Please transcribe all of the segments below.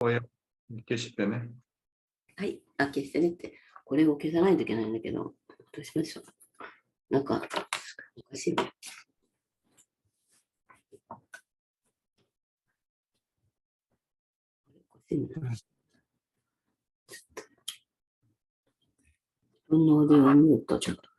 親消してね。はい。あ、消してねって。これを消さないといけないんだけど、どうしましょう。なんか、おかしいね。おかしいね。自分のオーディオミュートちょっと。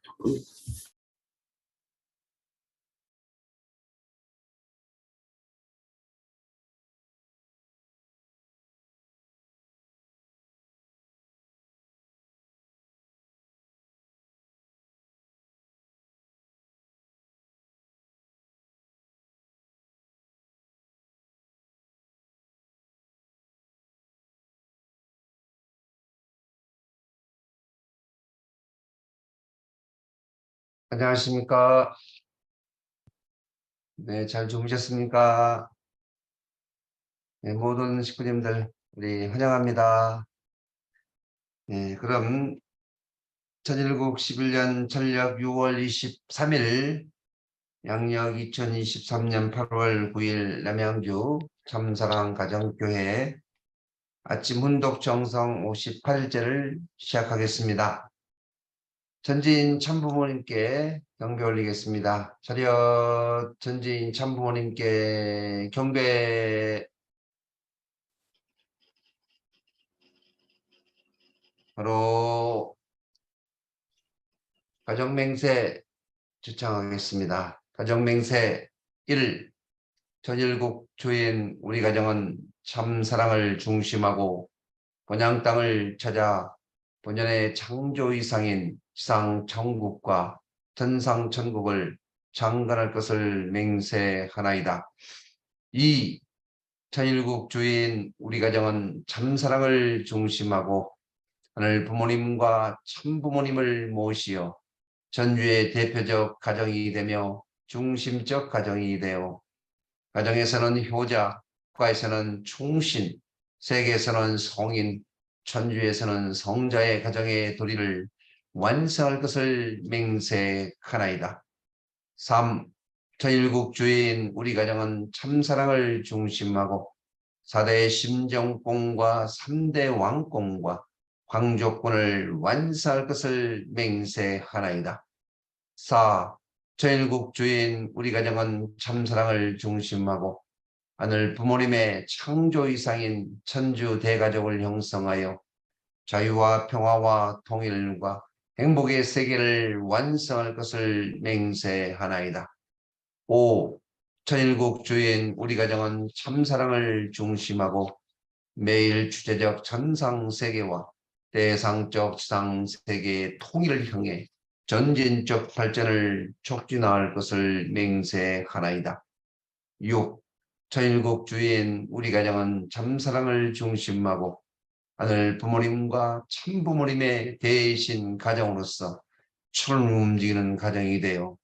안녕하십니까. 네, 잘 주무셨습니까? 네, 모든 식구님들, 우리 환영합니다. 네, 그럼 천일국 11년 전력 6월 23일, 양력 2023년 8월 9일 남양주 참사랑 가정교회 아침 훈독 정성 58일째를 시작하겠습니다. 전지인 참부모님께 경배 올리겠습니다. 차렷. 전지인 참부모님께 경배. 바로 가정맹세 주창하겠습니다. 가정맹세 1. 전일국 주인 우리 가정은 참사랑을 중심하고 본향 땅을 찾아 본연의 창조 이상인 지상천국과 전상천국을 창건할 것을 맹세하나이다. 2. 천일국 주인 우리 가정은 참사랑을 중심하고 하늘 부모님과 참부모님을 모시어 전주의 대표적 가정이 되며 중심적 가정이 되어 가정에서는 효자, 국가에서는 충신, 세계에서는 성인, 천주에서는 성자의 가정의 도리를 완성할 것을 맹세하나이다. 3. 천일국 주인 우리 가정은 참사랑을 중심하고 4대 심정권과 3대 왕권과 황조권을 완성할 것을 맹세하나이다. 4. 천일국 주인 우리 가정은 참사랑을 중심하고 하늘 부모님의 창조 이상인 천주 대가족을 형성하여 자유와 평화와 통일과 행복의 세계를 완성할 것을 맹세하나이다. 5. 천일국 주인 우리 가정은 참사랑을 중심하고 매일 주제적 전상세계와 대상적 지상세계의 통일을 향해 전진적 발전을 촉진할 것을 맹세하나이다. 6. 천일국 주인 우리 가정은 참사랑을 중심하고 하늘 부모님과 참부모님의 대신 가정으로서 춤을 움직이는 가정이 되어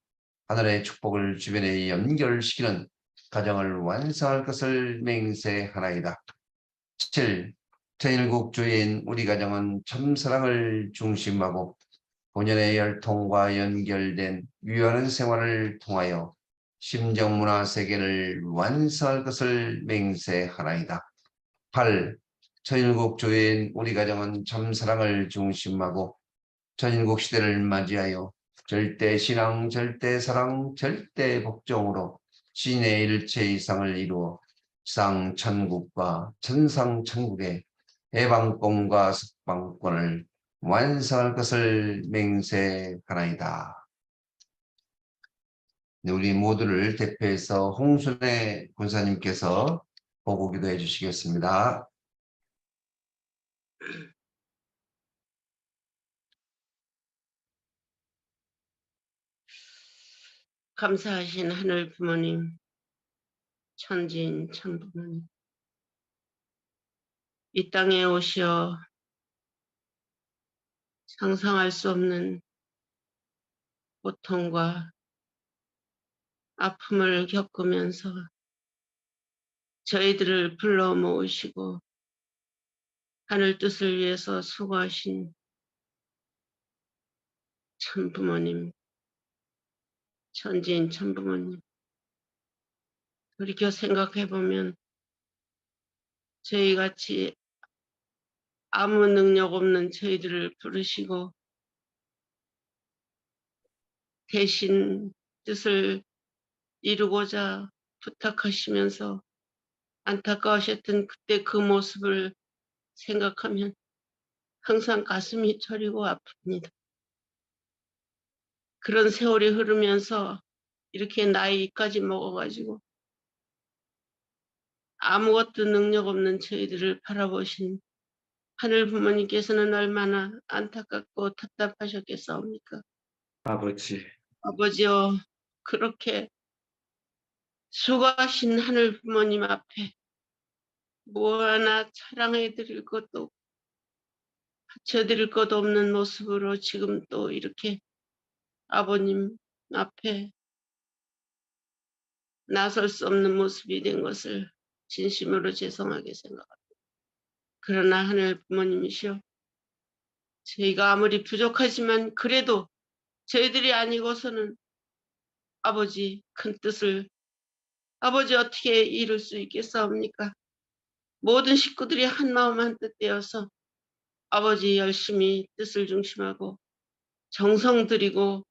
하늘의 축복을 주변에 연결시키는 가정을 완성할 것을 맹세하나이다. 7. 천일국 주인 우리 가정은 참사랑을 중심하고 본연의 열통과 연결된 유연한 생활을 통하여 심정문화 세계를 완성할 것을 맹세하나이다. 8. 천일국 주인 우리 가정은 참사랑을 중심하고 천일국 시대를 맞이하여 절대신앙, 절대사랑, 절대복종으로 신의 일체 이상을 이루어 지상천국과 천상천국의 해방권과 석방권을 완성할 것을 맹세하나이다. 우리 모두를 대표해서 홍순애 권사님께서 보고 기도해 주시겠습니다. 감사하신 하늘 부모님, 천지인 참부모님, 이 땅에 오시어 상상할 수 없는 고통과 아픔을 겪으면서 저희들을 불러 모으시고 하늘 뜻을 위해서 수고하신 참부모님, 천지인 참부모님, 돌이켜 생각해보면 저희 같이 아무 능력 없는 저희들을 부르시고 대신 뜻을 이루고자 부탁하시면서 안타까우셨던 그때 그 모습을 생각하면 항상 가슴이 저리고 아픕니다. 그런 세월이 흐르면서 이렇게 나이까지 먹어가지고 아무것도 능력 없는 저희들을 바라보신 하늘 부모님께서는 얼마나 안타깝고 답답하셨겠사옵니까? 아버지. 아버지여, 그렇게 수고하신 하늘 부모님 앞에 뭐 하나 자랑해 드릴 것도 바쳐 드릴 것도 없는 모습으로 지금 또 이렇게 아버님 앞에 나설 수 없는 모습이 된 것을 진심으로 죄송하게 생각합니다. 그러나 하늘 부모님이시여, 저희가 아무리 부족하지만 그래도 저희들이 아니고서는 아버지 큰 뜻을 아버지 어떻게 이룰 수 있겠사옵니까? 모든 식구들이 한 마음 한 뜻 되어서 아버지 열심히 뜻을 중심하고 정성 들이고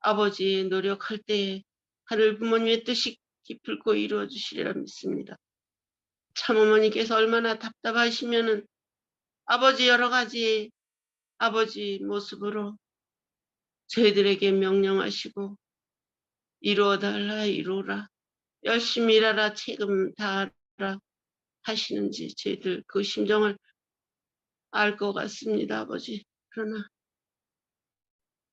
아버지 노력할 때에 하늘 부모님의 뜻이 기필코 이루어 주시리라 믿습니다. 참어머니께서 얼마나 답답하시면은 아버지 여러 가지 아버지 모습으로 저희들에게 명령하시고 이루어달라 이루라 열심히 일하라 책임 다하라 하시는지 저희들 그 심정을 알 것 같습니다. 아버지. 그러나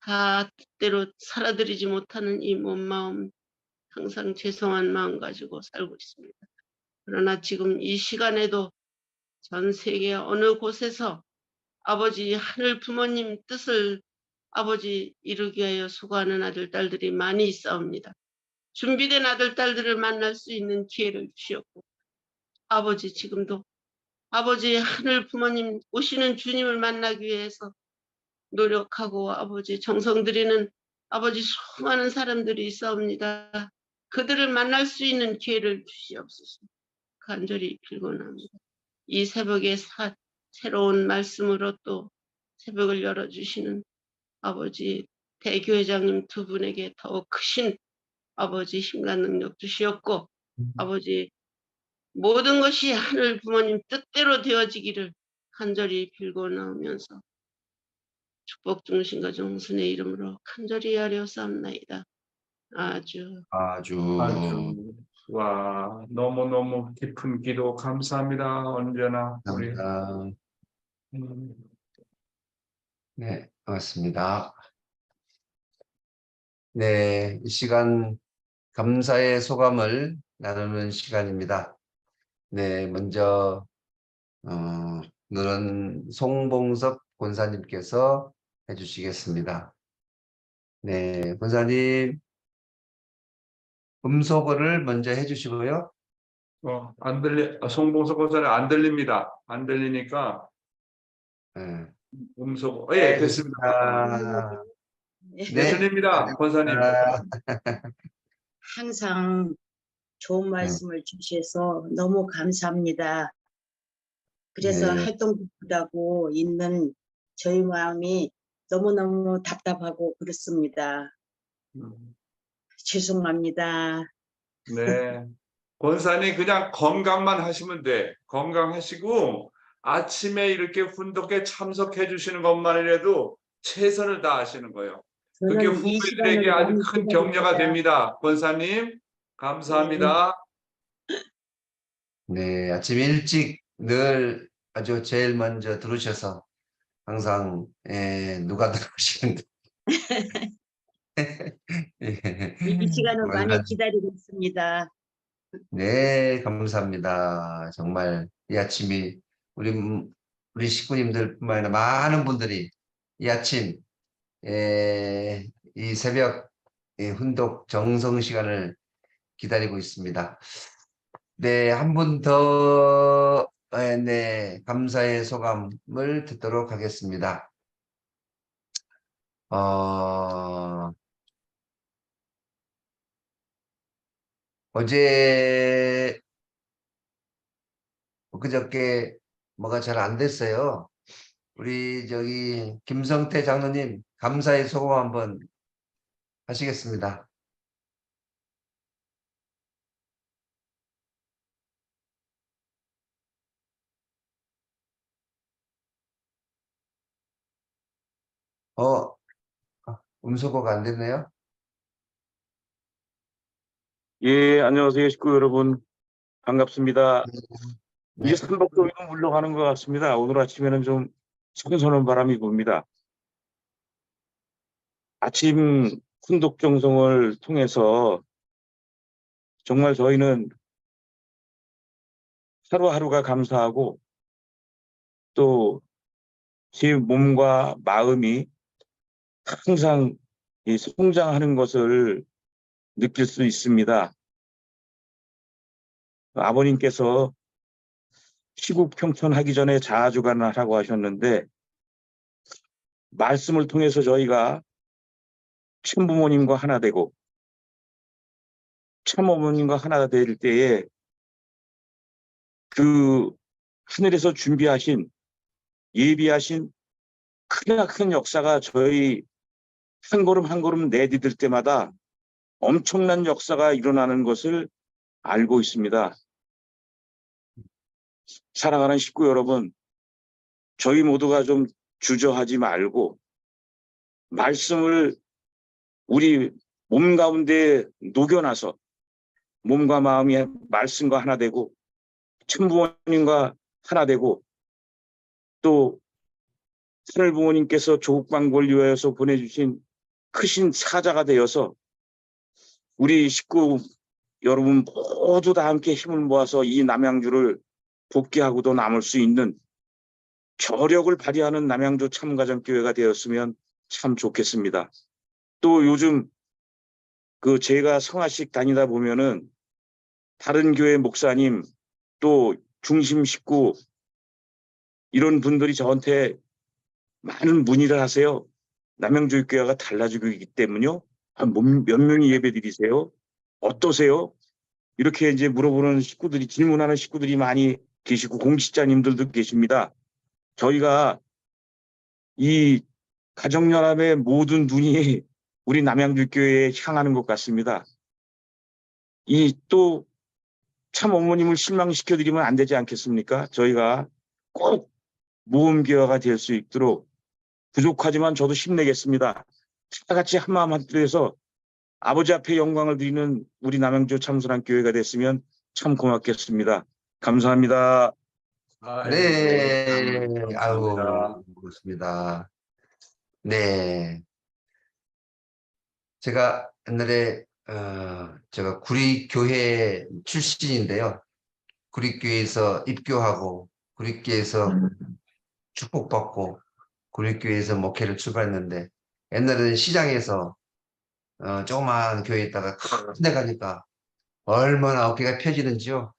다 뜻대로 살아들이지 못하는 이 몸 마음 항상 죄송한 마음 가지고 살고 있습니다. 그러나 지금 이 시간에도 전 세계 어느 곳에서 아버지 하늘 부모님 뜻을 아버지 이루기 위하여 수고하는 아들 딸들이 많이 있사옵니다. 준비된 아들 딸들을 만날 수 있는 기회를 주셨고 아버지 지금도 아버지 하늘 부모님 오시는 주님을 만나기 위해서 노력하고 아버지 정성 들이는 아버지 수많은 사람들이 있사옵니다. 그들을 만날 수 있는 기회를 주시옵소서. 간절히 빌곤합니다. 이 새벽에 새로운 말씀으로 또 새벽을 열어주시는 아버지 대교회장님 두 분에게 더욱 크신 아버지 힘과 능력 주시옵고 아버지 모든 것이 하늘 부모님 뜻대로 되어지기를 간절히 빌고 나오면서 축복 중심과 종순의 이름으로 간절히 아뢰옵사옵나이다. 아주 아주 와 너무너무 깊은 기도 감사합니다. 언제나 우리 감사합니다. 네, 반갑습니다. 네, 이 시간 감사의 소감을 나누는 시간입니다. 네, 먼저 너는 송봉섭 권사님께서 해주시겠습니다. 네, 권사님 음소거를 먼저 해주시고요. 안 송봉석 권사님 안 들립니다. 안 들리니까 네, 음소 예 됐습니다. 됐습니다. 네, 네, 들립니다. 권사님. 항상 좋은 말씀을 주셔서 너무 감사합니다. 그래서 네. 활동보다고 있는 저희 마음이 너무너무 답답하고 그렇습니다. 죄송합니다. 네. 권사님 그냥 건강만 하시면 돼. 건강하시고 아침에 이렇게 훈독에 참석해 주시는 것만이라도 최선을 다하시는 거예요. 그게 저는 이 후배들에게 시간을 아주 너무 큰 격려가 기다립니다. 됩니다. 권사님 감사합니다. 네, 아침 일찍 늘 아주 제일 먼저 들으셔서 항상 누가 들으시는데 이 시간을 많이 원하는- 기다리고 있습니다. 네, 감사합니다. 정말 이 아침이 우리 식구님들뿐만 아니라 많은 분들이 이 아침 이 새벽 훈독 정성 시간을 기다리고 있습니다. 네, 한 분 더 네, 감사의 소감을 듣도록 하겠습니다. 어제 그저께 뭐가 잘 안 됐어요. 우리 저기 김성태 장로님 감사의 소감 한번 하시겠습니다. 음소거가 안 됐네요. 예, 안녕하세요, 식구 여러분. 반갑습니다. 네. 이제 선박도로 물러가는 것 같습니다. 오늘 아침에는 좀 선선한 바람이 붑니다. 아침 훈독 정성을 통해서 정말 저희는 하루하루가 감사하고 또 제 몸과 마음이 항상 이 성장하는 것을 느낄 수 있습니다. 아버님께서 시국 평천하기 전에 자아주간하라고 하셨는데 말씀을 통해서 저희가 친부모님과 하나 되고 참어머님과 하나 될 때에 그 하늘에서 준비하신 예비하신 크나큰 역사가 저희 한 걸음 한 걸음 내디딜 때마다 엄청난 역사가 일어나는 것을 알고 있습니다. 사랑하는 식구 여러분, 저희 모두가 좀 주저하지 말고 말씀을 우리 몸 가운데 녹여놔서 몸과 마음이 말씀과 하나 되고 친부모님과 하나 되고 또 하늘 부모님께서 조국 광고를 위하여서 보내주신 크신 사자가 되어서 우리 식구 여러분 모두 다 함께 힘을 모아서 이 남양주를 복귀하고도 남을 수 있는 저력을 발휘하는 남양주 참가정교회가 되었으면 참 좋겠습니다. 또 요즘 제가 성화식 다니다 보면은 다른 교회 목사님 또 중심 식구 이런 분들이 저한테 많은 문의를 하세요. 남양주 교회가 달라지고 있기 때문요. 몇 명이 예배 드리세요? 어떠세요? 이렇게 이제 물어보는 식구들이, 질문하는 식구들이 많이 계시고 공직자님들도 계십니다. 저희가 이 가정연합의 모든 눈이 우리 남양주 교회에 향하는 것 같습니다. 이 또 참 어머님을 실망시켜드리면 안 되지 않겠습니까? 저희가 꼭 모험교회가 될 수 있도록 부족하지만 저도 힘내겠습니다. 다 같이 한마음 한뜻해서 아버지 앞에 영광을 드리는 우리 남양주 참선한 교회가 됐으면 참 고맙겠습니다. 감사합니다. 네. 감사합니다. 아유, 그렇습니다. 네. 제가 옛날에 제가 구리교회 출신인데요. 구리교회에서 입교하고 구리교회에서 축복받고 구리교회에서 목회를 출발했는데 옛날에는 시장에서 조그마한 교회에 있다가 큰 데 가니까 얼마나 어깨가 펴지는지요.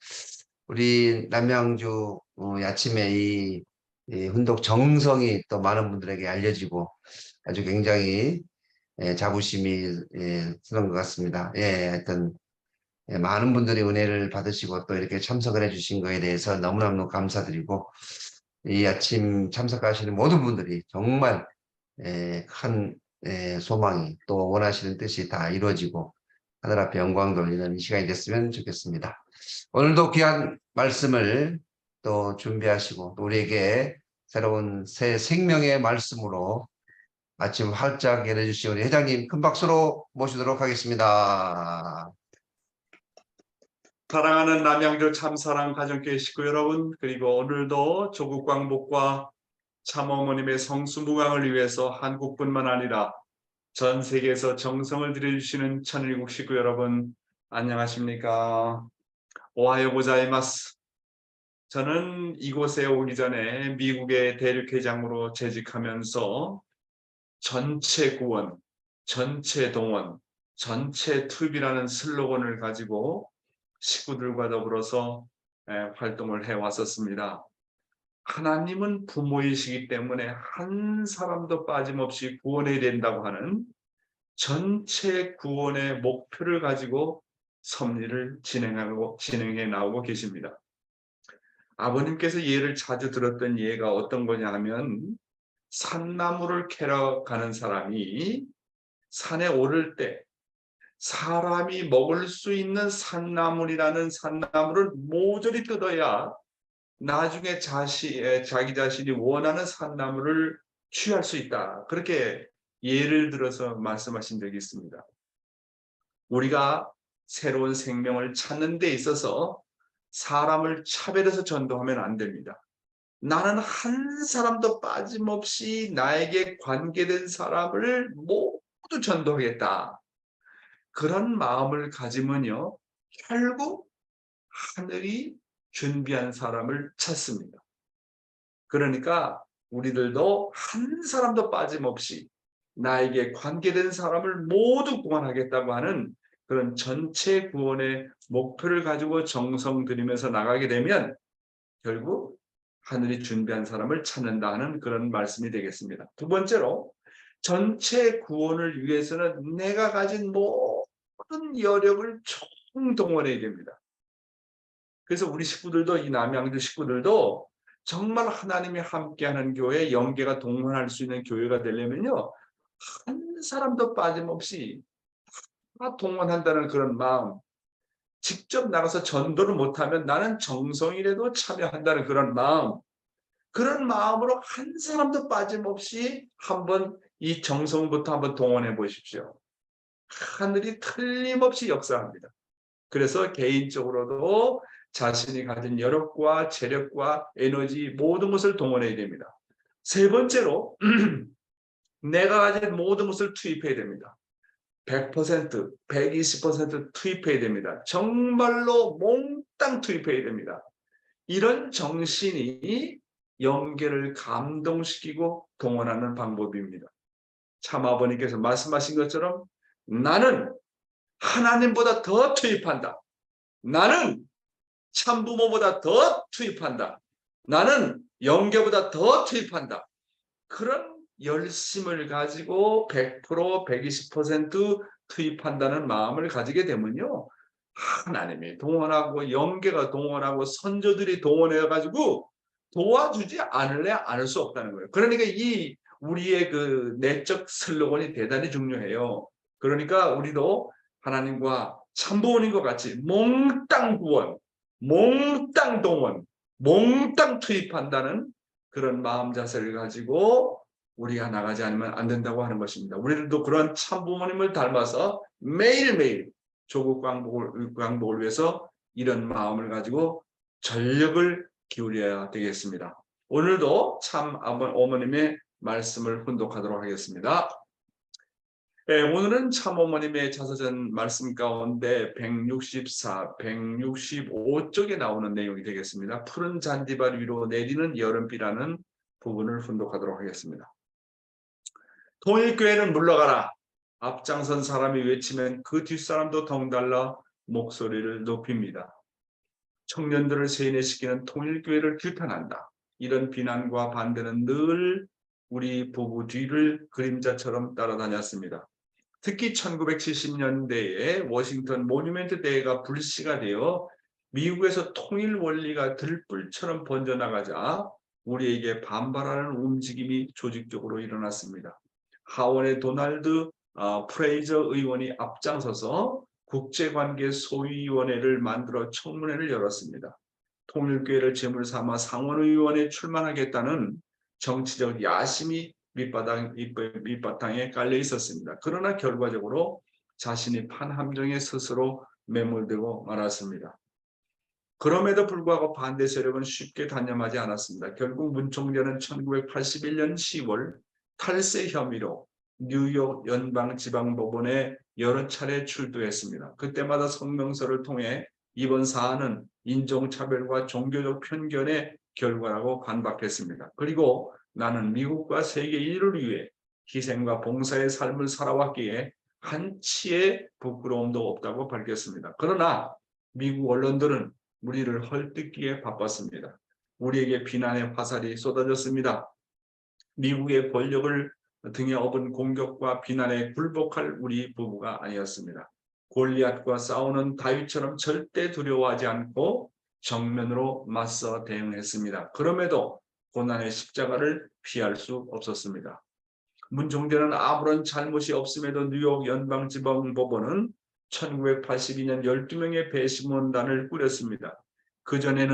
우리 남양주 아침에 이 훈독 정성이 또 많은 분들에게 알려지고 아주 굉장히 자부심이 드는 것 같습니다. 하여튼 많은 분들이 은혜를 받으시고 또 이렇게 참석을 해주신 거에 대해서 너무너무 감사드리고 이 아침 참석하시는 모든 분들이 정말 큰 소망이 또 원하시는 뜻이 다 이루어지고 하늘 앞에 영광 돌리는 이 시간이 됐으면 좋겠습니다. 오늘도 귀한 말씀을 또 준비하시고 또 우리에게 새로운 새 생명의 말씀으로 아침 활짝 열어주신 우리 회장님 큰 박수로 모시도록 하겠습니다. 사랑하는 남양주 참사랑 가정교회 식구 여러분, 그리고 오늘도 조국 광복과 참어머님의 성수무강을 위해서 한국뿐만 아니라 전 세계에서 정성을 들여주시는 천일국 식구 여러분, 안녕하십니까? 오하요 고자이마스. 저는 이곳에 오기 전에 미국의 대륙회장으로 재직하면서 전체 구원, 전체 동원, 전체 투입이라는 슬로건을 가지고 식구들과 더불어서 활동을 해왔었습니다. 하나님은 부모이시기 때문에 한 사람도 빠짐없이 구원해야 된다고 하는 전체 구원의 목표를 가지고 섭리를 진행해 나오고 계십니다. 아버님께서 예를 자주 들었던 예가 어떤 거냐 하면 산나무를 캐러 가는 사람이 산에 오를 때 사람이 먹을 수 있는 산나물이라는 산나물을 모조리 뜯어야 나중에 자기 자신이 원하는 산나물을 취할 수 있다. 그렇게 예를 들어서 말씀하신 적이 있습니다. 우리가 새로운 생명을 찾는 데 있어서 사람을 차별해서 전도하면 안 됩니다. 나는 한 사람도 빠짐없이 나에게 관계된 사람을 모두 전도하겠다. 그런 마음을 가지면요, 결국 하늘이 준비한 사람을 찾습니다. 그러니까 우리들도 한 사람도 빠짐없이 나에게 관계된 사람을 모두 구원하겠다고 하는 그런 전체 구원의 목표를 가지고 정성 들이면서 나가게 되면 결국 하늘이 준비한 사람을 찾는다는 그런 말씀이 되겠습니다. 두 번째로 전체 구원을 위해서는 내가 가진 모든 여력을 총동원해야 됩니다. 그래서 우리 식구들도, 이 남양주 식구들도 정말 하나님이 함께하는 교회, 영계가 동원할 수 있는 교회가 되려면요, 한 사람도 빠짐없이 다 동원한다는 그런 마음, 직접 나가서 전도를 못하면 나는 정성이라도 참여한다는 그런 마음, 그런 마음으로 한 사람도 빠짐없이 한번 이 정성부터 한번 동원해 보십시오. 하늘이 틀림없이 역사합니다. 그래서 개인적으로도 자신이 가진 여력과 재력과 에너지 모든 것을 동원해야 됩니다. 세 번째로 내가 가진 모든 것을 투입해야 됩니다. 100%, 120% 투입해야 됩니다. 정말로 몽땅 투입해야 됩니다. 이런 정신이 영계를 감동시키고 동원하는 방법입니다. 참 아버님께서 말씀하신 것처럼 나는 하나님보다 더 투입한다. 나는 참부모보다 더 투입한다. 나는 영계보다 더 투입한다. 그런 열심을 가지고 100%, 120% 투입한다는 마음을 가지게 되면요, 하나님이 동원하고 영계가 동원하고 선조들이 동원해 가지고 도와주지 않을래 않을 수 없다는 거예요. 그러니까 이 우리의 그 내적 슬로건이 대단히 중요해요. 그러니까 우리도 하나님과 참부모님과 같이 몽땅 구원, 몽땅 동원, 몽땅 투입한다는 그런 마음 자세를 가지고 우리가 나가지 않으면 안 된다고 하는 것입니다. 우리들도 그런 참부모님을 닮아서 매일매일 조국 광복을 위해서 이런 마음을 가지고 전력을 기울여야 되겠습니다. 오늘도 참 어머님의 말씀을 훈독하도록 하겠습니다. 네, 오늘은 참 어머님의 자서전 말씀 가운데 164, 165쪽에 나오는 내용이 되겠습니다. 푸른 잔디밭 위로 내리는 여름비라는 부분을 훈독하도록 하겠습니다. 통일교회는 물러가라. 앞장선 사람이 외치면 그 뒷사람도 덩달라 목소리를 높입니다. 청년들을 세뇌시키는 통일교회를 규탄한다. 이런 비난과 반대는 늘 우리 부부 뒤를 그림자처럼 따라다녔습니다. 특히 1970년대에 워싱턴 모뉴멘트 대회가 불씨가 되어 미국에서 통일 원리가 들불처럼 번져나가자 우리에게 반발하는 움직임이 조직적으로 일어났습니다. 하원의 도널드 프레이저 의원이 앞장서서 국제관계 소위원회를 만들어 청문회를 열었습니다. 통일교회를 제물삼아 상원의원에 출마하겠다는 정치적 야심이 밑바탕에 깔려 있었습니다. 그러나 결과적으로 자신이 판 함정에 스스로 매몰되고 말았습니다. 그럼에도 불구하고 반대 세력은 쉽게 단념하지 않았습니다. 결국 문 총재는 1981년 10월 탈세 혐의로 뉴욕 연방지방법원에 여러 차례 출두했습니다. 그때마다 성명서를 통해 이번 사안은 인종차별과 종교적 편견의 결과라고 반박했습니다. 그리고 나는 미국과 세계 인류를 위해 희생과 봉사의 삶을 살아왔기에 한치의 부끄러움도 없다고 밝혔습니다. 그러나 미국 언론들은 우리를 헐뜯기에 바빴습니다. 우리에게 비난의 화살이 쏟아졌습니다. 미국의 권력을 등에 업은 공격과 비난에 굴복할 우리 부부가 아니었습니다. 골리앗과 싸우는 다윗처럼 절대 두려워하지 않고 정면으로 맞서 대응했습니다. 그럼에도 고난의 십자가를 피할 수 없었습니다. 문종대는 아무런 잘못이 없음에도 뉴욕 연방지방법원은 1982년 12명의 배심원단을 꾸렸습니다. 그전에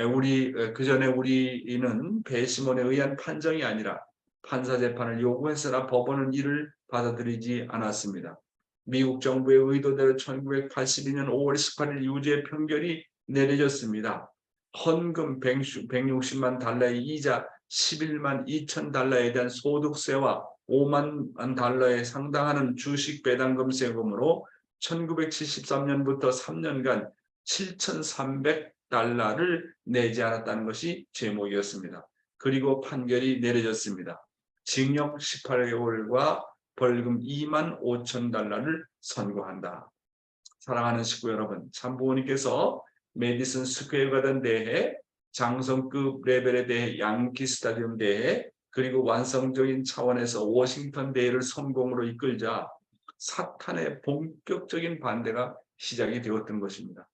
우리는 배심원에 의한 판정이 아니라 판사 재판을 요구했으나 법원은 이를 받아들이지 않았습니다. 미국 정부의 의도대로 1982년 5월 18일 유죄 판결이 내려졌습니다. 헌금 160만 달러의 이자 11만 2천 달러에 대한 소득세와 5만 달러에 상당하는 주식 배당금 세금으로 1973년부터 3년간 7,300달러를 내지 않았다는 것이 제목이었습니다. 그리고 판결이 내려졌습니다. 징역 18개월과 벌금 2만 5천 달러를 선고한다. 사랑하는 식구 여러분, 참부모님께서 메디슨 스퀘어 가든 대회, 장성급 레벨에 대해 양키 스타디움 대회, 그리고 완성적인 차원에서 워싱턴 대회를 성공으로 이끌자 사탄의 본격적인 반대가 시작이 되었던 것입니다.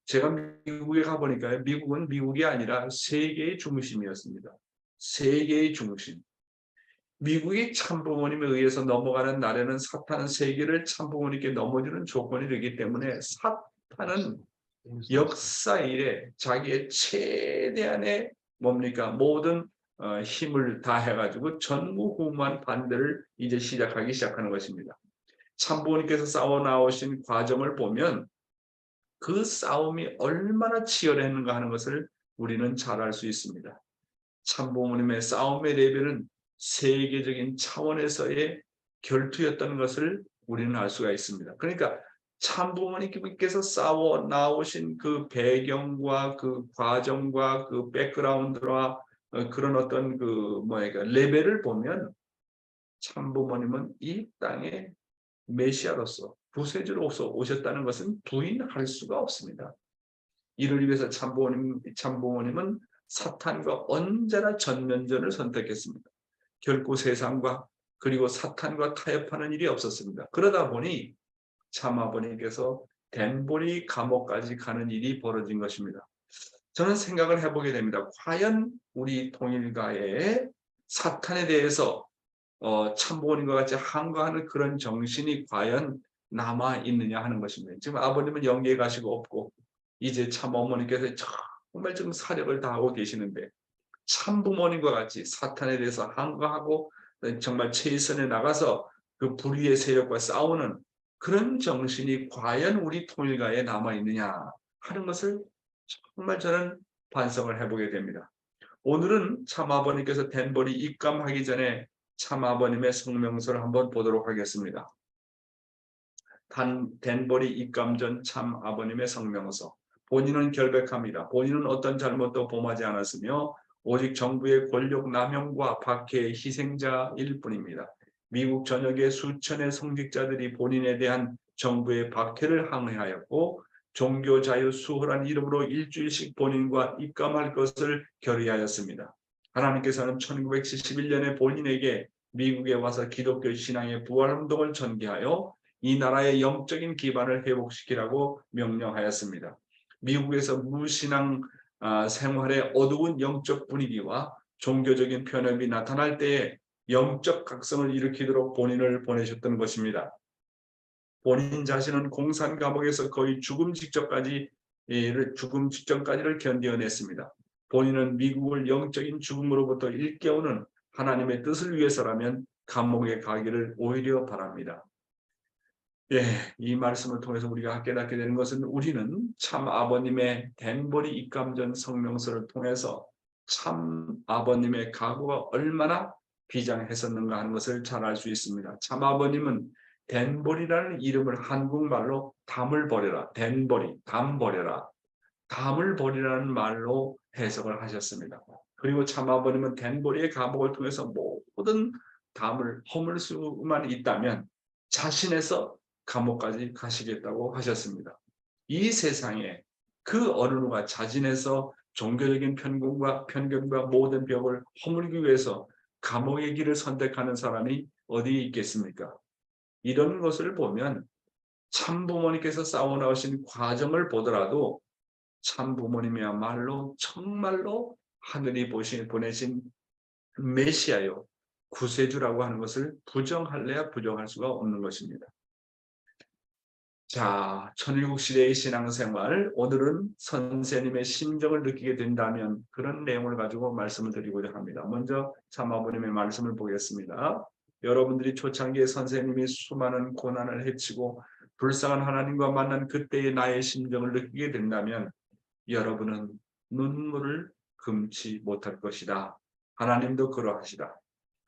제가 미국에 가보니까 미국은 미국이 아니라 세계의 중심이었습니다. 세계의 중심. 미국이 참부모님에 의해서 넘어가는 날에는 사탄은 세계를 참부모님께 넘어주는 조건이 되기 때문에 사탄은 역사 이래 자기의 최대한의 모든 힘을 다해가지고 전무후무한 반대를 이제 시작하는 것입니다. 참부모님께서 싸워 나오신 과정을 보면 그 싸움이 얼마나 치열했는가 하는 것을 우리는 잘 알 수 있습니다. 참부모님의 싸움의 레벨은 세계적인 차원에서의 결투였던 것을 우리는 알 수가 있습니다. 그러니까 참부모님께서 싸워 나오신 그 배경과 그 과정과 그 백그라운드와 그런 어떤 레벨을 보면 참부모님은 이 땅에 메시아로서 구세주로서 오셨다는 것은 부인할 수가 없습니다. 이를 위해서 참부모님은 사탄과 언제나 전면전을 선택했습니다. 결코 세상과 그리고 사탄과 타협하는 일이 없었습니다. 그러다 보니 참아버님께서 댄보리 감옥까지 가는 일이 벌어진 것입니다. 저는 생각을 해보게 됩니다. 과연 우리 통일가에 사탄에 대해서 참부모님과 같이 항거하는 그런 정신이 과연 남아있느냐 하는 것입니다. 지금 아버님은 영계에 가시고 없고 이제 참어머니께서 정말 좀 사력을 다하고 계시는데 참부모님과 같이 사탄에 대해서 항거하고 정말 최선에 나가서 그 불의의 세력과 싸우는 그런 정신이 과연 우리 통일가에 남아있느냐 하는 것을 정말 저는 반성을 해보게 됩니다. 오늘은 참아버님께서 댄버리 입감하기 전에 참아버님의 성명서를 한번 보도록 하겠습니다. 댄버리 입감 전 참아버님의 성명서. 본인은 결백합니다. 본인은 어떤 잘못도 범하지 않았으며 오직 정부의 권력 남용과 박해의 희생자일 뿐입니다. 미국 전역의 수천의 성직자들이 본인에 대한 정부의 박해를 항의하였고 종교 자유 수호란 이름으로 일주일씩 본인과 입감할 것을 결의하였습니다. 하나님께서는 1971년에 본인에게 미국에 와서 기독교 신앙의 부활운동을 전개하여 이 나라의 영적인 기반을 회복시키라고 명령하였습니다. 미국에서 무신앙 생활의 어두운 영적 분위기와 종교적인 편협이 나타날 때에 영적 각성을 일으키도록 본인을 보내셨던 것입니다. 본인 자신은 공산 감옥에서 거의 죽음 직전까지를 견뎌냈습니다. 본인은 미국을 영적인 죽음으로부터 일깨우는 하나님의 뜻을 위해서라면 감옥에 가기를 오히려 바랍니다. 이 말씀을 통해서 우리가 깨닫게 되는 것은 우리는 참 아버님의 댄버리 입감전 성명서를 통해서 참 아버님의 각오가 얼마나 비장했었는가 하는 것을 잘 알 수 있습니다. 참 아버님은 댄버리라는 이름을 한국말로 담을 버려라, 댄버리, 담 버려라, 담을 버리라는 말로 해석을 하셨습니다. 그리고 참 아버님은 댄버리의 감옥을 통해서 모든 담을 허물 수만 있다면 자신에서 감옥까지 가시겠다고 하셨습니다. 이 세상에 그 어느 누가 자진해서 종교적인 편견과 모든 벽을 허물기 위해서 감옥의 길을 선택하는 사람이 어디 있겠습니까? 이런 것을 보면 참부모님께서 싸워 나오신 과정을 보더라도 참 부모님이야말로 정말로 하늘이 보내신 메시아요, 구세주라고 하는 것을 부정할래야 부정할 수가 없는 것입니다. 자, 천일국 시대의 신앙생활, 오늘은 선생님의 심정을 느끼게 된다면 그런 내용을 가지고 말씀을 드리고자 합니다. 먼저 참아버님의 말씀을 보겠습니다. 여러분들이 초창기에 선생님이 수많은 고난을 헤치고 불쌍한 하나님과 만난 그때의 나의 심정을 느끼게 된다면 여러분은 눈물을 금치 못할 것이다. 하나님도 그러하시다.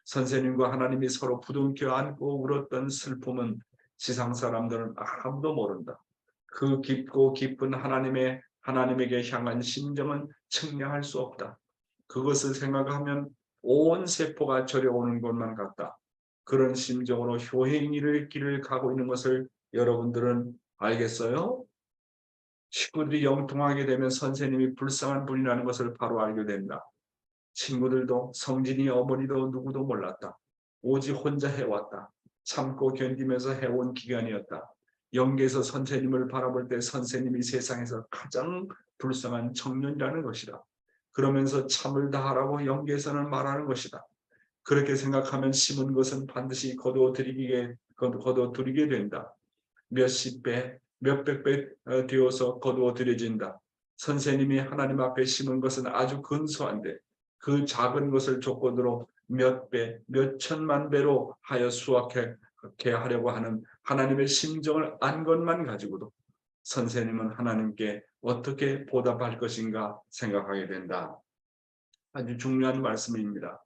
선생님과 하나님이 서로 부둥켜 안고 울었던 슬픔은 지상 사람들은 아무도 모른다. 그 깊고 깊은 하나님에게 향한 심정은 측량할 수 없다. 그것을 생각하면 온 세포가 저려오는 것만 같다. 그런 심정으로 효행일의 길을 가고 있는 것을 여러분들은 알겠어요? 식구들이 영통하게 되면 선생님이 불쌍한 분이라는 것을 바로 알게 된다. 친구들도 성진이 어머니도 누구도 몰랐다. 오직 혼자 해왔다. 참고 견디면서 해온 기간이었다. 영계에서 선생님을 바라볼 때 선생님이 세상에서 가장 불쌍한 청년이라는 것이다. 그러면서 참을 다하라고 영계에서는 말하는 것이다. 그렇게 생각하면 심은 것은 반드시 거두어들이게 된다. 몇십 배, 몇백 배 되어서 거두어들여진다. 선생님이 하나님 앞에 심은 것은 아주 근소한데 그 작은 것을 조건으로 몇 배, 몇 천만 배로 하여 수확해 하려고 하는 하나님의 심정을 안 것만 가지고도 선생님은 하나님께 어떻게 보답할 것인가 생각하게 된다. 아주 중요한 말씀입니다.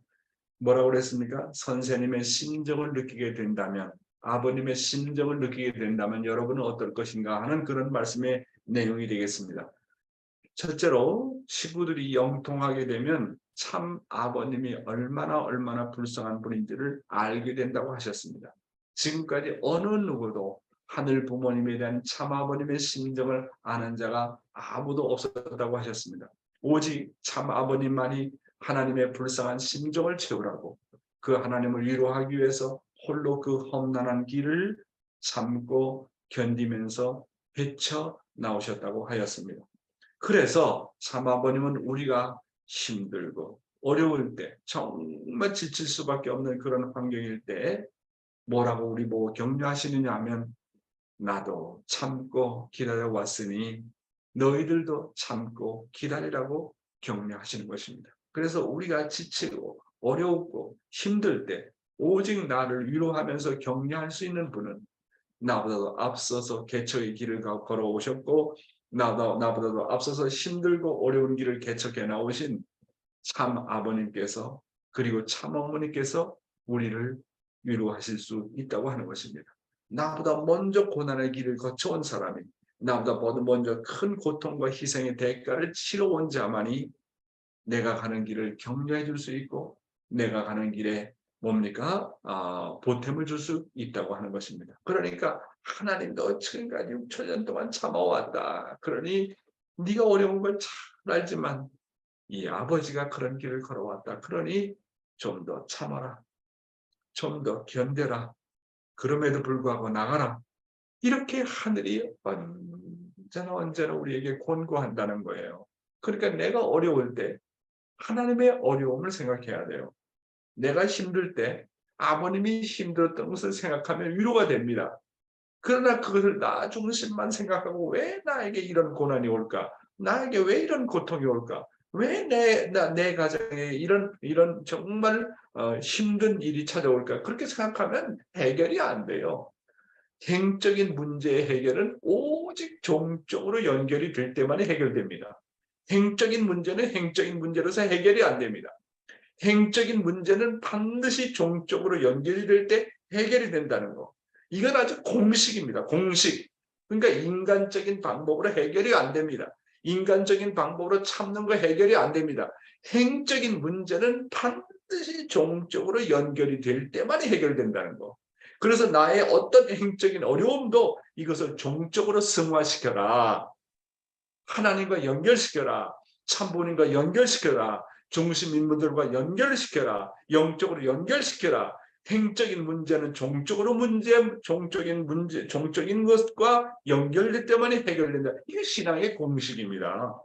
뭐라고 그랬습니까? 선생님의 심정을 느끼게 된다면, 아버님의 심정을 느끼게 된다면 여러분은 어떨 것인가 하는 그런 말씀의 내용이 되겠습니다. 첫째로 식구들이 영통하게 되면 참 아버님이 얼마나 불쌍한 분인지를 알게 된다고 하셨습니다. 지금까지 어느 누구도 하늘 부모님에 대한 참 아버님의 심정을 아는 자가 아무도 없었다고 하셨습니다. 오직 참 아버님만이 하나님의 불쌍한 심정을 채우라고 그 하나님을 위로하기 위해서 홀로 그 험난한 길을 참고 견디면서 헤쳐 나오셨다고 하였습니다. 그래서 참 아버님은 우리가 힘들고 어려울 때 정말 지칠 수밖에 없는 그런 환경일 때 뭐라고 우리 보고 격려하시느냐 하면 나도 참고 기다려 왔으니 너희들도 참고 기다리라고 격려하시는 것입니다. 그래서 우리가 지치고 어렵고 힘들 때 오직 나를 위로하면서 격려할 수 있는 분은 나보다도 앞서서 개척의 길을 걸어오셨고 나보다도 앞서서 힘들고 어려운 길을 개척해 나오신 참 아버님께서 그리고 참 어머니께서 우리를 위로하실 수 있다고 하는 것입니다. 나보다 먼저 고난의 길을 거쳐온 사람이 나보다 먼저 큰 고통과 희생의 대가를 치러온 자만이 내가 가는 길을 격려해 줄 수 있고 내가 가는 길에 뭡니까? 보탬을 줄 수 있다고 하는 것입니다. 그러니까 하나님도 지금까지 6천년 동안 참아왔다. 그러니 네가 어려운 걸 잘 알지만 이 아버지가 그런 길을 걸어왔다. 그러니 좀 더 참아라. 좀 더 견뎌라. 그럼에도 불구하고 나가라. 이렇게 하늘이 언제나 우리에게 권고한다는 거예요. 그러니까 내가 어려울 때 하나님의 어려움을 생각해야 돼요. 내가 힘들 때 아버님이 힘들었던 것을 생각하면 위로가 됩니다. 그러나 그것을 나 중심만 생각하고 왜 나에게 이런 고난이 올까? 나에게 왜 이런 고통이 올까? 왜 내 가정에 이런 정말 힘든 일이 찾아올까? 그렇게 생각하면 해결이 안 돼요. 행적인 문제의 해결은 오직 종적으로 연결이 될 때만이 해결됩니다. 행적인 문제는 행적인 문제로서 해결이 안 됩니다. 행적인 문제는 반드시 종적으로 연결이 될 때 해결이 된다는 거. 이건 아주 공식입니다. 공식. 그러니까 인간적인 방법으로 해결이 안 됩니다. 인간적인 방법으로 참는 거 해결이 안 됩니다. 행적인 문제는 반드시 종적으로 연결이 될 때만 해결된다는 거. 그래서 나의 어떤 행적인 어려움도 이것을 종적으로 승화시켜라. 하나님과 연결시켜라. 참부님과 연결시켜라. 중심 인물들과 연결시켜라. 영적으로 연결시켜라. 행적인 문제는 종적인 것과 연결될 때만이 해결된다. 이게 신앙의 공식입니다.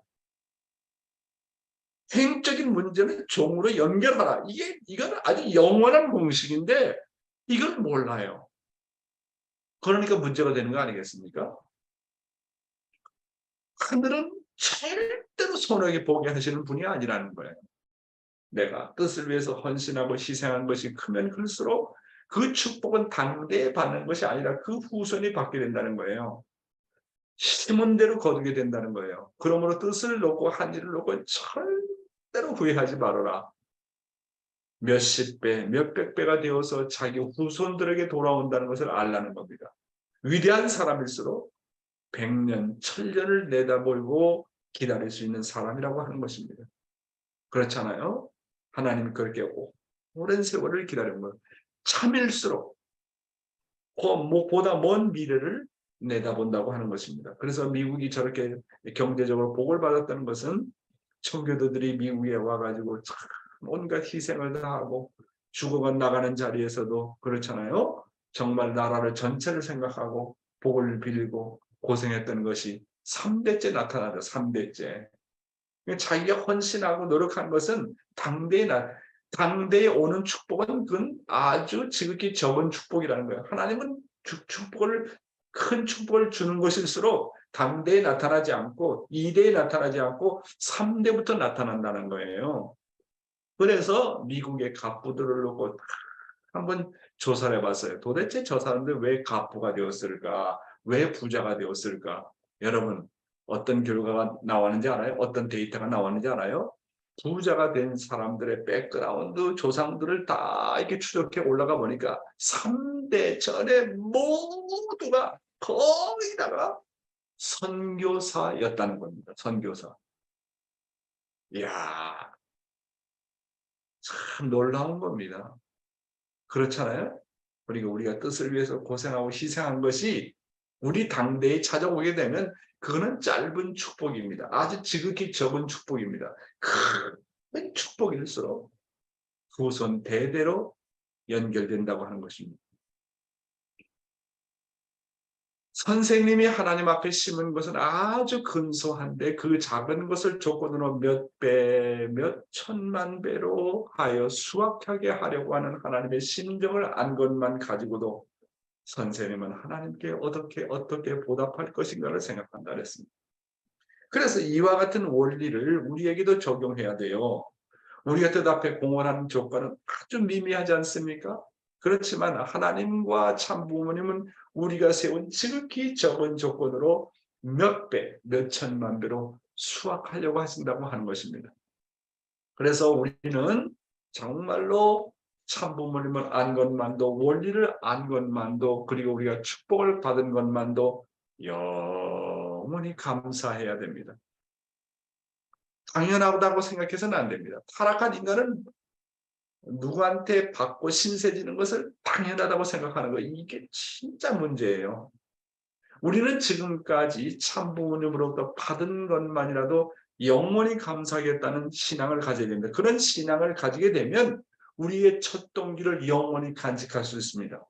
행적인 문제는 종으로 연결하라. 이건 아주 영원한 공식인데 이걸 몰라요. 그러니까 문제가 되는 거 아니겠습니까? 하늘은 절대로 손해게 보게 하시는 분이 아니라는 거예요. 내가 뜻을 위해서 헌신하고 희생한 것이 크면 클수록 그 축복은 당대에 받는 것이 아니라 그 후손이 받게 된다는 거예요. 심은 대로 거두게 된다는 거예요. 그러므로 뜻을 놓고 한 일을 놓고 절대로 후회하지 말아라. 몇십 배, 몇백 배가 되어서 자기 후손들에게 돌아온다는 것을 알라는 겁니다. 위대한 사람일수록 100년, 1000년을 내다보고 기다릴 수 있는 사람이라고 하는 것입니다. 그렇잖아요? 하나님이 그렇게 오랜 세월을 기다린 것. 참일수록 보다 먼 미래를 내다본다고 하는 것입니다. 그래서 미국이 저렇게 경제적으로 복을 받았다는 것은 청교도들이 미국에 와가지고 참 온갖 희생을 다하고 죽어가 나가는 자리에서도 그렇잖아요. 정말 나라를 전체를 생각하고 복을 빌고 고생했던 것이 3대째 나타나죠. 3대째. 자기가 헌신하고 노력한 것은 당대에 오는 축복은 그건 아주 지극히 적은 축복이라는 거예요. 하나님은 큰 축복을 주는 것일수록 당대에 나타나지 않고 2대에 나타나지 않고 3대부터 나타난다는 거예요. 그래서 미국의 갑부들을 놓고 한번 조사를 해봤어요. 도대체 저 사람들 왜 갑부가 되었을까? 왜 부자가 되었을까? 여러분 어떤 결과가 나왔는지 알아요? 어떤 데이터가 나왔는지 알아요? 부자가 된 사람들의 백그라운드 조상들을 다 이렇게 추적해 올라가 보니까 3대 전에 모두가 거의 다가 선교사였다는 겁니다. 선교사. 이야, 참 놀라운 겁니다. 그렇잖아요? 그리고 우리가 뜻을 위해서 고생하고 희생한 것이 우리 당대에 찾아오게 되면 그거는 짧은 축복입니다. 아주 지극히 적은 축복입니다. 큰 축복일수록 후손 대대로 연결된다고 하는 것입니다. 선생님이 하나님 앞에 심은 것은 아주 근소한데 그 작은 것을 조건으로 몇 배, 몇 천만 배로 하여 수확하게 하려고 하는 하나님의 심정을 안 것만 가지고도 선생님은 하나님께 어떻게 보답할 것인가를 생각한다 그랬습니다. 그래서 이와 같은 원리를 우리에게도 적용해야 돼요. 우리가 뜻 앞에 공헌하는 조건은 아주 미미하지 않습니까? 그렇지만 하나님과 참 부모님은 우리가 세운 지극히 적은 조건으로 몇 배, 몇 천만 배로 수확하려고 하신다고 하는 것입니다. 그래서 우리는 정말로 참 부모님을 안 것만도 원리를 안 것만도 그리고 우리가 축복을 받은 것만도 영원히 감사해야 됩니다. 당연하다고 생각해서는 안 됩니다. 타락한 인간은 누구한테 받고 신세지는 것을 당연하다고 생각하는 거 이게 진짜 문제예요. 우리는 지금까지 참 부모님으로부터 받은 것만이라도 영원히 감사하겠다는 신앙을 가져야 됩니다. 그런 신앙을 가지게 되면 우리의 첫 동기를 영원히 간직할 수 있습니다.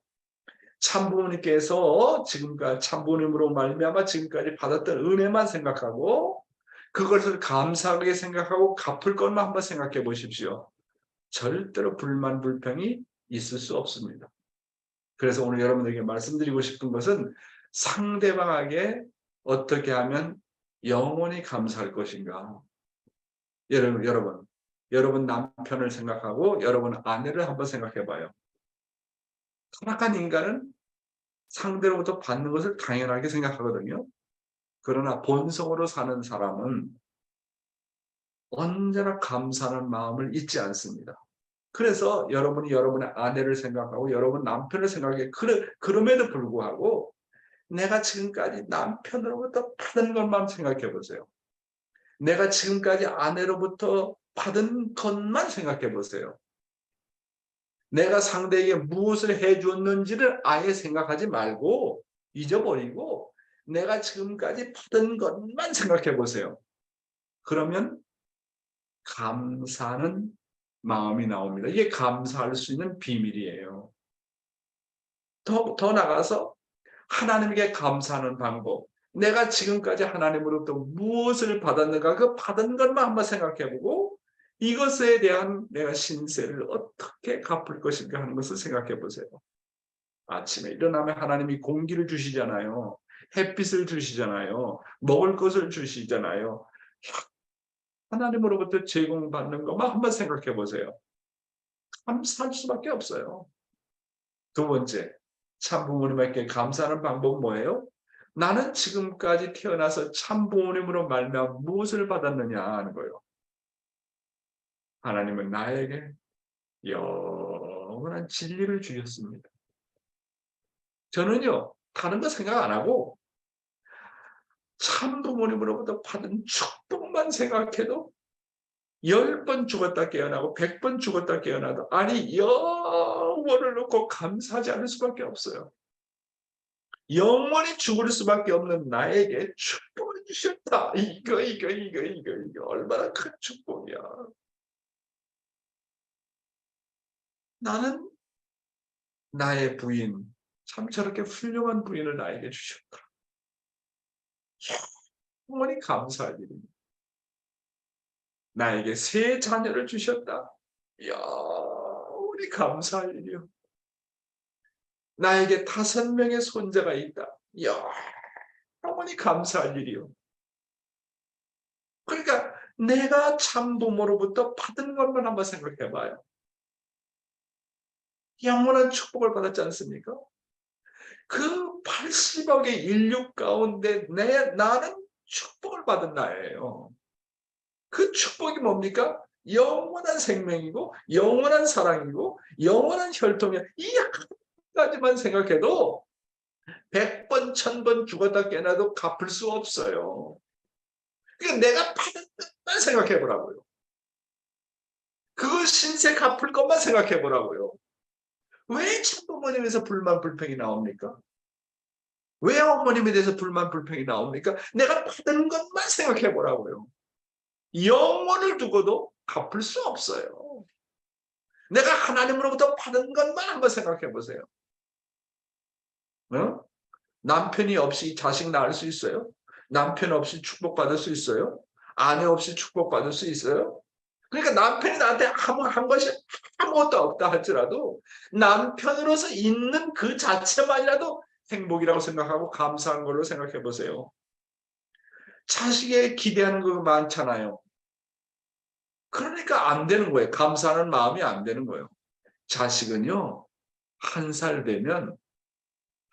참 부모님께서 지금까지 참 부모님으로 말미암아 지금까지 받았던 은혜만 생각하고 그것을 감사하게 생각하고 갚을 것만 한번 생각해 보십시오. 절대로 불만 불평이 있을 수 없습니다. 그래서 오늘 여러분들에게 말씀드리고 싶은 것은 상대방에게 어떻게 하면 영원히 감사할 것인가. 여러분 남편을 생각하고 여러분 아내를 한번 생각해 봐요. 타락한 인간은 상대로부터 받는 것을 당연하게 생각하거든요. 그러나 본성으로 사는 사람은 언제나 감사하는 마음을 잊지 않습니다. 그래서 여러분이 여러분의 아내를 생각하고 여러분 남편을 생각해 그럼에도 불구하고 내가 지금까지 남편으로부터 받은 것만 생각해 보세요. 내가 지금까지 아내로부터 받은 것만 생각해 보세요. 내가 상대에게 무엇을 해줬는지를 아예 생각하지 말고 잊어버리고 내가 지금까지 받은 것만 생각해 보세요. 그러면 감사하는 마음이 나옵니다. 이게 감사할 수 있는 비밀이에요. 더 나가서 하나님께 감사하는 방법. 내가 지금까지 하나님으로부터 무엇을 받았는가 그 받은 것만 한번 생각해보고 이것에 대한 내가 신세를 어떻게 갚을 것인가 하는 것을 생각해 보세요. 아침에 일어나면 하나님이 공기를 주시잖아요. 햇빛을 주시잖아요. 먹을 것을 주시잖아요. 하나님으로부터 제공받는 것만 한번 생각해 보세요. 감사할 수밖에 없어요. 두 번째, 참 부모님께 감사하는 방법은 뭐예요? 나는 지금까지 태어나서 참 부모님으로 말미암아 무엇을 받았느냐 하는 거예요. 하나님은 나에게 영원한 진리를 주셨습니다. 저는요, 다른 거 생각 안 하고 참 부모님으로부터 받은 축복만 생각해도 10번 죽었다 깨어나고 100번 죽었다 깨어나도 아니 영원을 놓고 감사하지 않을 수밖에 없어요. 영원히 죽을 수밖에 없는 나에게 축복을 주셨다. 이거 얼마나 큰 축복이야. 나는 나의 부인, 참 저렇게 훌륭한 부인을 나에게 주셨다. 영원히 감사할 일입니다. 나에게 세 자녀를 주셨다. 영원히 감사할 일이요. 나에게 5명의 손자가 있다. 영원히 감사할 일이요. 그러니까 내가 참 부모로부터 받은 것만 한번 생각해 봐요. 영원한 축복을 받았지 않습니까? 그 80억의 인류 가운데 나는 축복을 받은 나예요. 그 축복이 뭡니까? 영원한 생명이고 영원한 사랑이고 영원한 혈통이야. 이 한 가지만 생각해도 100번, 1000번 죽었다 깨어나도 갚을 수 없어요. 그러니까 내가 받은 것만 생각해 보라고요. 그걸 신세 갚을 것만 생각해 보라고요. 왜 친부모님에서 불만 불평이 나옵니까? 왜 어머님에 대해서 불만 불평이 나옵니까? 내가 받은 것만 생각해 보라고요. 영원을 두고도 갚을 수 없어요. 내가 하나님으로부터 받은 것만 한번 생각해 보세요. 어? 남편이 없이 자식 낳을 수 있어요? 남편 없이 축복받을 수 있어요? 아내 없이 축복받을 수 있어요? 그러니까 남편이 나한테 한 것이 아무것도 없다 할지라도 남편으로서 있는 그 자체만이라도 행복이라고 생각하고 감사한 걸로 생각해 보세요. 자식에 기대하는 거 많잖아요. 그러니까 안 되는 거예요. 감사하는 마음이 안 되는 거예요. 자식은요, 1살 되면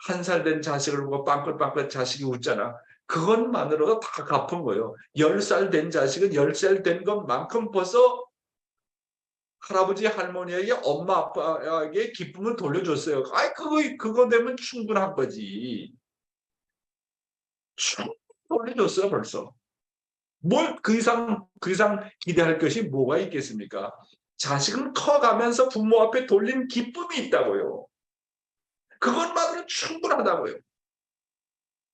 1살 된 자식을 보고 빵긋빵긋 자식이 웃잖아. 그것만으로도 다 갚은 거예요. 10살 된 자식은 10살 된 것만큼 벌써 할아버지 할머니에게 엄마 아빠에게 기쁨을 돌려줬어요. 아이 그거 되면 충분한 거지. 충분히 돌려줬어요 벌써. 뭘 그 이상 기대할 것이 뭐가 있겠습니까? 자식은 커가면서 부모 앞에 돌린 기쁨이 있다고요. 그것만으로 충분하다고요.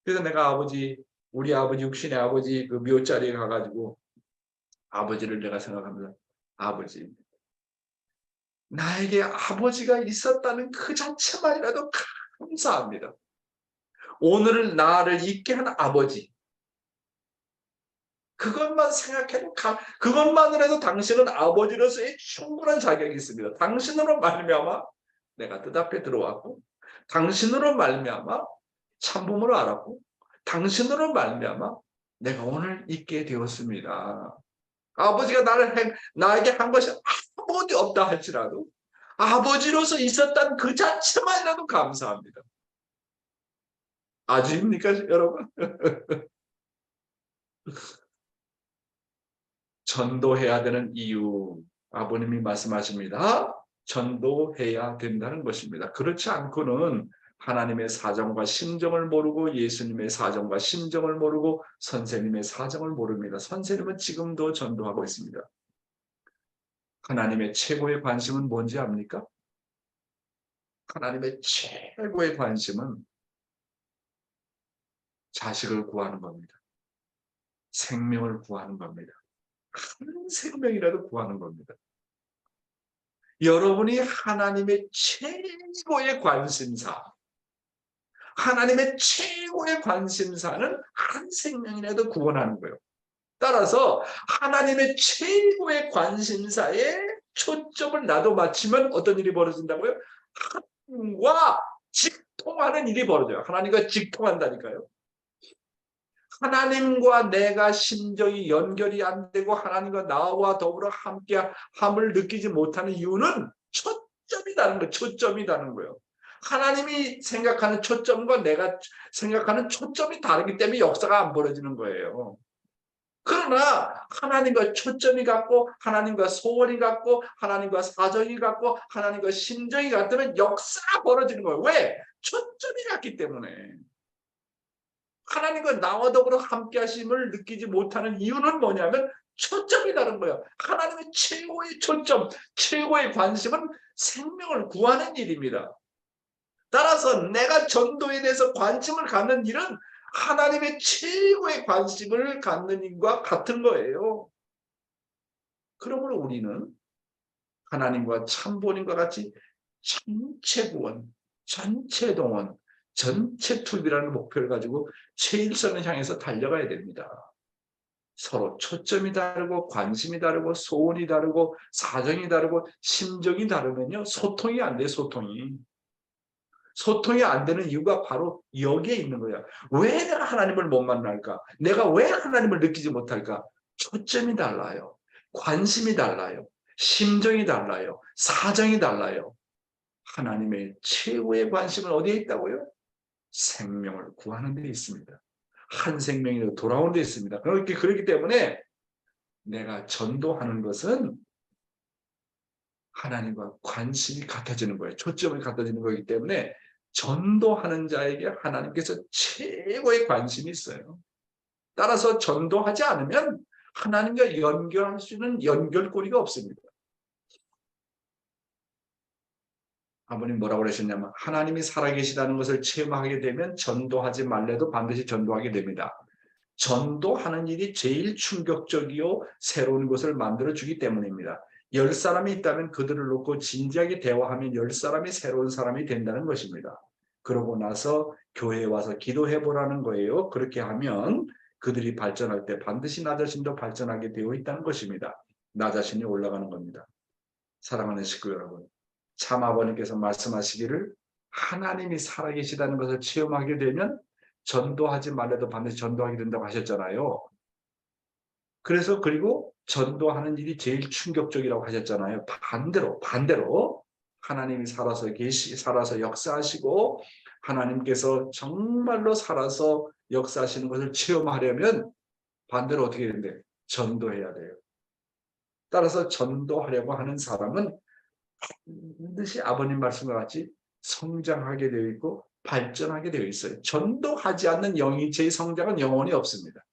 그래서 내가 우리 아버지 육신의 아버지 그 묘자리에 가가지고 아버지를 내가 생각합니다. 아버지, 나에게 아버지가 있었다는 그 자체만이라도 감사합니다. 오늘 나를 있게 한 아버지, 그것만 생각해도 그것만으로도 당신은 아버지로서의 충분한 자격이 있습니다. 당신으로 말미암아 내가 뜻 앞에 들어왔고, 당신으로 말미암아 참부모를 알았고, 당신으로 말미암아 내가 오늘 있게 되었습니다. 아버지가 나에게 한 것이 아무것도 없다 할지라도 아버지로서 있었던 그 자체만이라도 감사합니다. 아직입니까 여러분? 전도해야 되는 이유 아버님이 말씀하십니다. 전도해야 된다는 것입니다. 그렇지 않고는 하나님의 사정과 심정을 모르고 예수님의 사정과 심정을 모르고 선생님의 사정을 모릅니다. 선생님은 지금도 전도하고 있습니다. 하나님의 최고의 관심은 뭔지 압니까? 하나님의 최고의 관심은 자식을 구하는 겁니다. 생명을 구하는 겁니다. 한 생명이라도 구하는 겁니다. 여러분이 하나님의 최고의 관심사, 하나님의 최고의 관심사는 한 생명이라도 구원하는 거예요. 따라서 하나님의 최고의 관심사에 초점을 나도 맞추면 어떤 일이 벌어진다고요? 하나님과 직통하는 일이 벌어져요. 하나님과 직통한다니까요. 하나님과 내가 심정이 연결이 안 되고 하나님과 나와 더불어 함께함을 느끼지 못하는 이유는 초점이 다른 거예요. 초점이 다른 거예요. 하나님이 생각하는 초점과 내가 생각하는 초점이 다르기 때문에 역사가 안 벌어지는 거예요. 그러나 하나님과 초점이 같고 하나님과 소원이 같고 하나님과 사정이 같고 하나님과 심정이 같으면 역사가 벌어지는 거예요. 왜? 초점이 같기 때문에. 하나님과 나와 더불어 함께 하심을 느끼지 못하는 이유는 뭐냐면 초점이 다른 거예요. 하나님의 최고의 초점, 최고의 관심은 생명을 구하는 일입니다. 따라서 내가 전도에 대해서 관심을 갖는 일은 하나님의 최고의 관심을 갖는 일과 같은 거예요. 그러므로 우리는 하나님과 참본인과 같이 전체 구원, 전체 동원, 전체 투비라는 목표를 가지고 최일선을 향해서 달려가야 됩니다. 서로 초점이 다르고 관심이 다르고 소원이 다르고 사정이 다르고 심정이 다르면요. 소통이 안 돼요. 소통이 안 되는 이유가 바로 여기에 있는 거야. 왜 내가 하나님을 못 만날까? 내가 왜 하나님을 느끼지 못할까? 초점이 달라요. 관심이 달라요. 심정이 달라요. 사정이 달라요. 하나님의 최고의 관심은 어디에 있다고요? 생명을 구하는 데 있습니다. 한 생명이 돌아오는 데 있습니다. 그렇기 때문에 내가 전도하는 것은 하나님과 관심이 같아지는 거예요. 초점이 같아지는 거기 때문에 전도하는 자에게 하나님께서 최고의 관심이 있어요. 따라서 전도하지 않으면 하나님과 연결할 수 있는 연결고리가 없습니다. 아버님 뭐라고 그러셨냐면 하나님이 살아계시다는 것을 체험하게 되면 전도하지 말래도 반드시 전도하게 됩니다. 전도하는 일이 제일 충격적이요 새로운 것을 만들어주기 때문입니다. 10사람이 있다면 그들을 놓고 진지하게 대화하면 10사람이 새로운 사람이 된다는 것입니다. 그러고 나서 교회에 와서 기도해보라는 거예요. 그렇게 하면 그들이 발전할 때 반드시 나 자신도 발전하게 되어 있다는 것입니다. 나 자신이 올라가는 겁니다. 사랑하는 식구 여러분, 참 아버님께서 말씀하시기를 하나님이 살아계시다는 것을 체험하게 되면 전도하지 말래도 반드시 전도하게 된다고 하셨잖아요. 그래서 그리고 전도하는 일이 제일 충격적이라고 하셨잖아요. 반대로 하나님이 살아서 역사하시고 하나님께서 정말로 살아서 역사하시는 것을 체험하려면 반대로 어떻게 된대? 전도해야 돼요. 따라서 전도하려고 하는 사람은 반드시 아버님 말씀과 같이 성장하게 되어 있고 발전하게 되어 있어요. 전도하지 않는 영이체의 성장은 영원히 없습니다.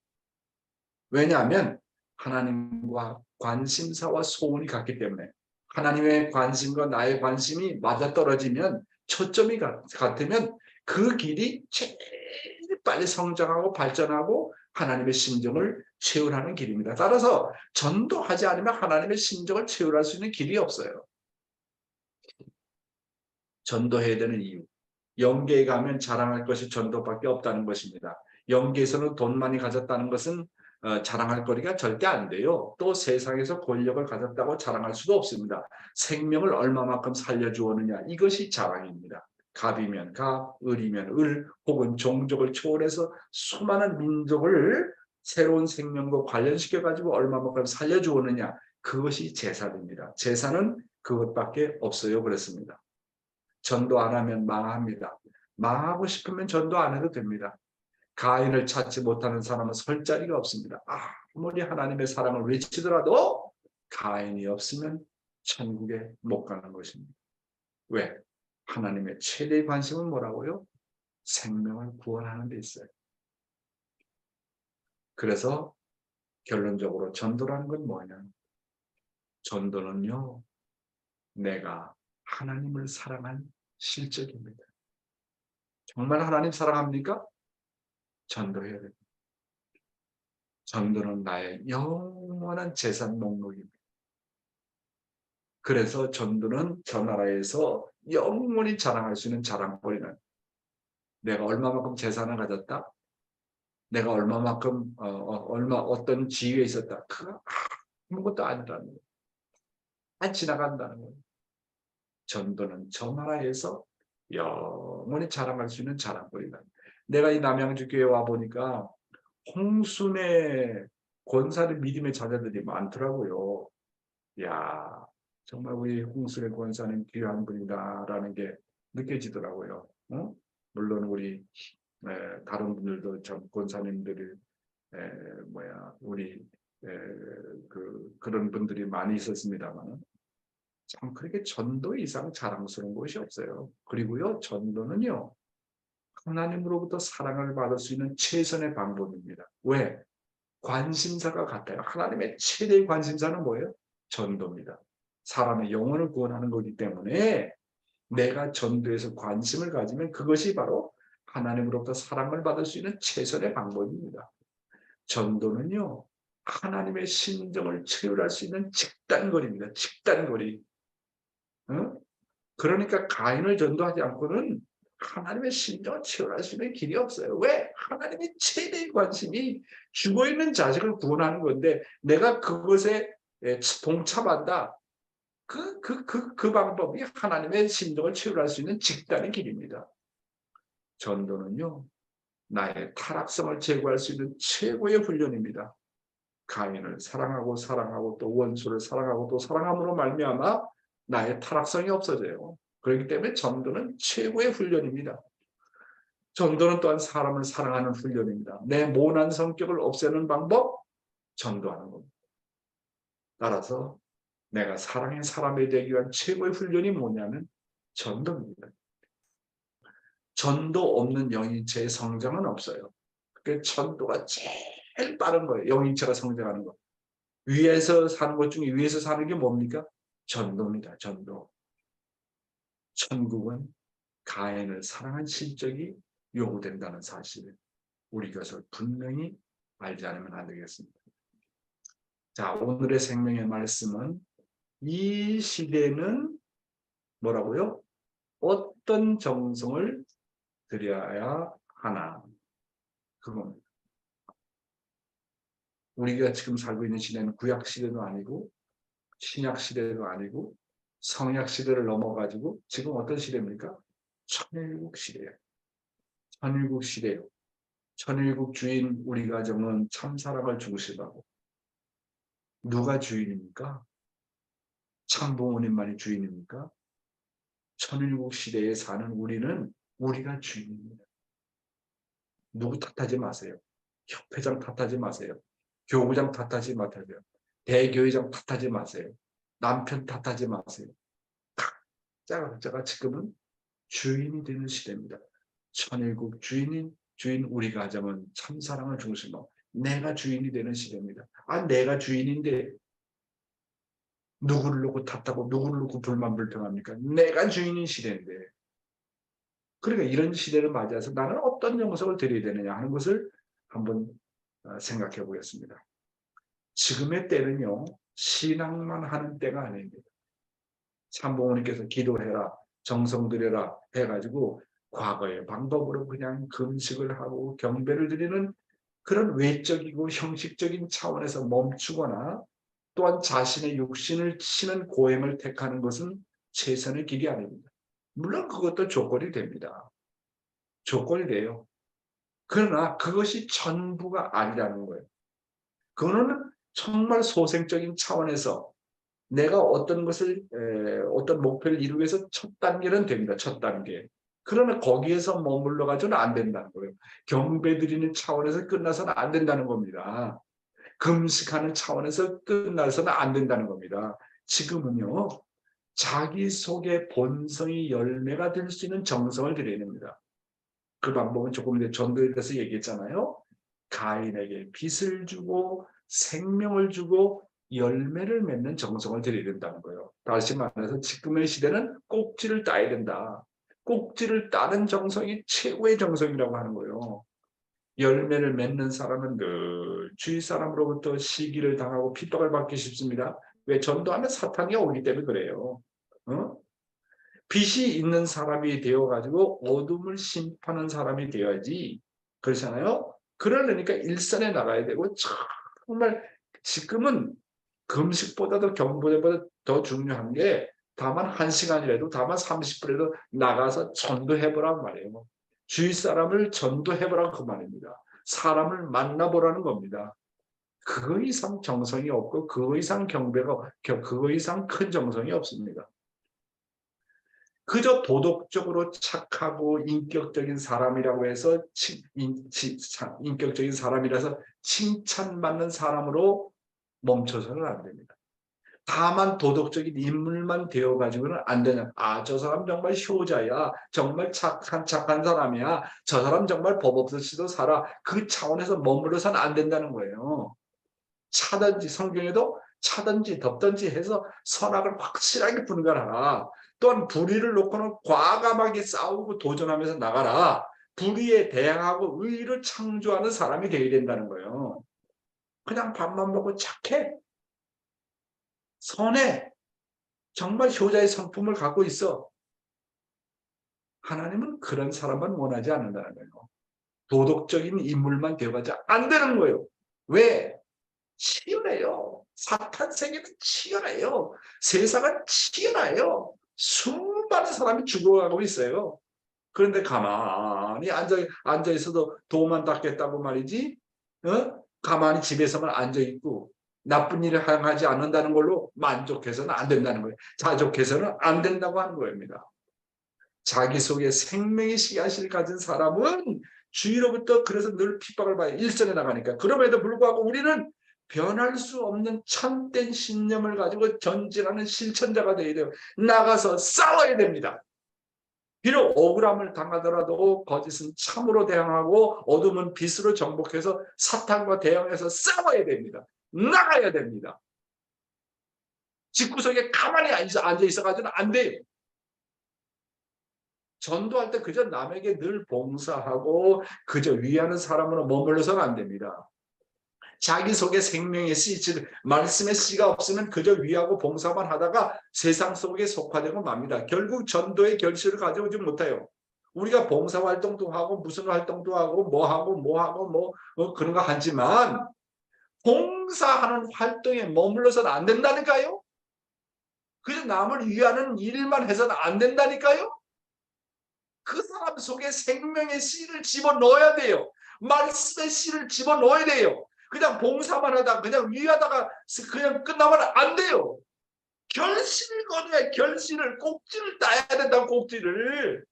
왜냐하면 하나님과 관심사와 소원이 같기 때문에 하나님의 관심과 나의 관심이 맞아떨어지면 초점이 같으면 그 길이 제일 빨리 성장하고 발전하고 하나님의 심정을 채울하는 길입니다. 따라서 전도하지 않으면 하나님의 심정을 채울할 수 있는 길이 없어요. 전도해야 되는 이유. 영계에 가면 자랑할 것이 전도밖에 없다는 것입니다. 영계에서는 돈 많이 가졌다는 것은 자랑할 거리가 절대 안 돼요. 또 세상에서 권력을 가졌다고 자랑할 수도 없습니다. 생명을 얼마만큼 살려주었느냐 이것이 자랑입니다. 갑이면 갑, 을이면 을, 혹은 종족을 초월해서 수많은 민족을 새로운 생명과 관련시켜가지고 얼마만큼 살려주었느냐 그것이 제사입니다. 제사는 그것밖에 없어요. 그렇습니다. 전도 안 하면 망합니다. 망하고 싶으면 전도 안 해도 됩니다. 가인을 찾지 못하는 사람은 설 자리가 없습니다. 아무리 하나님의 사랑을 외치더라도 가인이 없으면 천국에 못 가는 것입니다. 왜? 하나님의 최대의 관심은 뭐라고요? 생명을 구원하는 데 있어요. 그래서 결론적으로 전도라는 건 뭐냐? 전도는요, 내가 하나님을 사랑한 실적입니다. 정말 하나님 사랑합니까? 전도해야 됩니다. 전도는 나의 영원한 재산 목록입니다. 그래서 전도는 저 나라에서 영원히 자랑할 수 있는 자랑거리는 내가 얼마만큼 재산을 가졌다? 내가 얼마만큼 어떤 지위에 있었다? 그거 아무것도 아니라는 거예요. 다 지나간다는 거예요. 전도는 저 나라에서 영원히 자랑할 수 있는 자랑거리다. 내가 이 남양주교회 와 보니까 홍순의 권사의 믿음의 자녀들이 많더라고요. 야, 정말 우리 홍순의 권사는 귀한 분이다라는 게 느껴지더라고요. 물론 우리 다른 분들도 참 권사님들이 우리 그런 분들이 많이 있었습니다만 참 그렇게 전도 이상 자랑스러운 것이 없어요. 그리고요, 전도는요, 하나님으로부터 사랑을 받을 수 있는 최선의 방법입니다. 왜? 관심사가 같아요. 하나님의 최대의 관심사는 뭐예요? 전도입니다. 사람의 영혼을 구원하는 거기 때문에 내가 전도에서 관심을 가지면 그것이 바로 하나님으로부터 사랑을 받을 수 있는 최선의 방법입니다. 전도는요, 하나님의 심정을 체휼할 수 있는 직단거리입니다. 직단거리. 그러니까 가인을 전도하지 않고는 하나님의 심정을 체험할 수 있는 길이 없어요. 왜? 하나님의 최대의 관심이 죽어있는 자식을 구원하는 건데 내가 그것에 동참한다. 그 방법이 하나님의 심정을 체험할 수 있는 직단의 길입니다. 전도는요, 나의 타락성을 제거할 수 있는 최고의 훈련입니다. 가인을 사랑하고 또 원수를 사랑하고 또 사랑함으로 말미암아 나의 타락성이 없어져요. 그렇기 때문에 전도는 최고의 훈련입니다. 전도는 또한 사람을 사랑하는 훈련입니다. 내 모난 성격을 없애는 방법, 전도하는 겁니다. 따라서 내가 사랑의 사람이 되기 위한 최고의 훈련이 뭐냐면 전도입니다. 전도 없는 영인체의 성장은 없어요. 그게 전도가 제일 빠른 거예요. 영인체가 성장하는 거. 위에서 사는 것 중에 위에서 사는 게 뭡니까? 전도입니다. 전도. 천국은 가인을 사랑한 실적이 요구된다는 사실을 우리 것을 분명히 알지 않으면 안 되겠습니다. 자, 오늘의 생명의 말씀은 이 시대는 뭐라고요? 어떤 정성을 들여야 하나? 그겁니다. 우리가 지금 살고 있는 시대는 구약 시대도 아니고 신약 시대도 아니고 성약 시대를 넘어가지고 지금 어떤 시대입니까? 천일국 시대예요. 천일국 시대요. 천일국 주인 우리 가정은 참사랑을 중심하고 누가 주인입니까? 참부모님만이 주인입니까? 천일국 시대에 사는 우리는 우리가 주인입니다. 누구 탓하지 마세요. 협회장 탓하지 마세요. 교구장 탓하지 마세요. 대교회장 탓하지 마세요. 남편 탓하지 마세요. 각자가 지금은 주인이 되는 시대입니다. 천일국 주인 우리 가정은 참사랑을 중심으로 내가 주인이 되는 시대입니다. 내가 주인인데 누구를 놓고 탓하고 누구를 놓고 불만불평합니까? 내가 주인인 시대인데. 그러니까 이런 시대를 맞이해서 나는 어떤 정성을 드려야 되느냐 하는 것을 한번 생각해 보겠습니다. 지금의 때는요, 신앙만 하는 때가 아닙니다. 참부모님께서 기도해라, 정성 들여라 해가지고 과거의 방법으로 그냥 금식을 하고 경배를 드리는 그런 외적이고 형식적인 차원에서 멈추거나 또한 자신의 육신을 치는 고행을 택하는 것은 최선의 길이 아닙니다. 물론 그것도 조건이 됩니다. 조건이 돼요. 그러나 그것이 전부가 아니라는 거예요. 그거는 정말 소생적인 차원에서 내가 어떤 것을 어떤 목표를 이루기 위해서 첫 단계는 됩니다. 첫 단계. 그러나 거기에서 머물러 가지고는 안 된다는 거예요. 경배 드리는 차원에서 끝나서는 안 된다는 겁니다. 금식하는 차원에서 끝나서는 안 된다는 겁니다. 지금은요, 자기 속의 본성이 열매가 될 수 있는 정성을 드려야 됩니다. 그 방법은 조금 전에 전도에 대해서 얘기했잖아요. 가인에게 빛을 주고 생명을 주고 열매를 맺는 정성을 드려야 된다는 거예요. 다시 말해서 지금의 시대는 꼭지를 따야 된다. 꼭지를 따는 정성이 최고의 정성이라고 하는 거예요. 열매를 맺는 사람은 늘 주위 사람으로부터 시기를 당하고 핍박을 받기 쉽습니다. 왜? 전도하면 사탄이 오기 때문에 그래요. 빛이 있는 사람이 되어가지고 어둠을 심판하는 사람이 되어야지. 그렇잖아요. 그러려니까 일선에 나가야 되고 정말 지금은 금식보다도 경보대보다 더 중요한 게 다만 1시간이라도 다만 30분이라도 나가서 전도해보란 말이에요. 주위 사람을 전도해보라고 그 말입니다. 사람을 만나보라는 겁니다. 그거 이상 정성이 없고 그거 이상 경배가 그거 이상 큰 정성이 없습니다. 그저 도덕적으로 착하고 인격적인 사람이라고 해서 인격적인 사람이라서 칭찬받는 사람으로 멈춰서는 안 됩니다. 다만 도덕적인 인물만 되어가지고는 안 되는, 저 사람 정말 효자야, 정말 착한 사람이야, 저 사람 정말 법 없이도 살아, 그 차원에서 머물러서는 안 된다는 거예요. 차든지, 성경에도 차든지 덮든지 해서 선악을 확실하게 분간하라. 또한 불의를 놓고는 과감하게 싸우고 도전하면서 나가라. 불의에 대항하고 의를 창조하는 사람이 되어야 된다는 거예요. 그냥 밥만 먹고 착해, 선해, 정말 효자의 성품을 갖고 있어. 하나님은 그런 사람만 원하지 않는다는 거예요. 도덕적인 인물만 되어가지 안 되는 거예요. 왜? 치열해요. 사탄 세계는 치열해요. 세상은 치열해요. 수많은 사람이 죽어가고 있어요. 그런데 가만히 앉아 있어도 도만 닦겠다고 말이지. 가만히 집에서만 앉아 있고 나쁜 일을 행하지 않는다는 걸로 만족해서는 안 된다는 거예요. 자족해서는 안 된다고 하는 겁니다. 자기 속에 생명의 씨앗을 가진 사람은 주위로부터 그래서 늘 핍박을 받아요. 일선에 나가니까. 그럼에도 불구하고 우리는 변할 수 없는 참된 신념을 가지고 전진하는 실천자가 되어야 돼요. 나가서 싸워야 됩니다. 비록 억울함을 당하더라도 거짓은 참으로 대항하고 어둠은 빛으로 정복해서 사탄과 대항해서 싸워야 됩니다. 나가야 됩니다. 집구석에 가만히 앉아 있어가지고는 안 돼요. 전도할 때 그저 남에게 늘 봉사하고 그저 위하는 사람으로 머물러서는 안 됩니다. 자기 속에 생명의 씨, 즉 말씀의 씨가 없으면 그저 위하고 봉사만 하다가 세상 속에 속화되고 맙니다. 결국 전도의 결실을 가져오지 못해요. 우리가 봉사 활동도 하고 무슨 활동도 하고 뭐 그런 거 하지만 봉사하는 활동에 머물러서는 안 된다니까요. 그저 남을 위하는 일만 해서는 안 된다니까요. 그 사람 속에 생명의 씨를 집어넣어야 돼요. 말씀의 씨를 집어넣어야 돼요. 그냥 봉사만 하다가 그냥 위하다가 그냥 끝나면 안 돼요. 결실을 거둬야 결실을, 꼭지를 따야 된다. 꼭지를.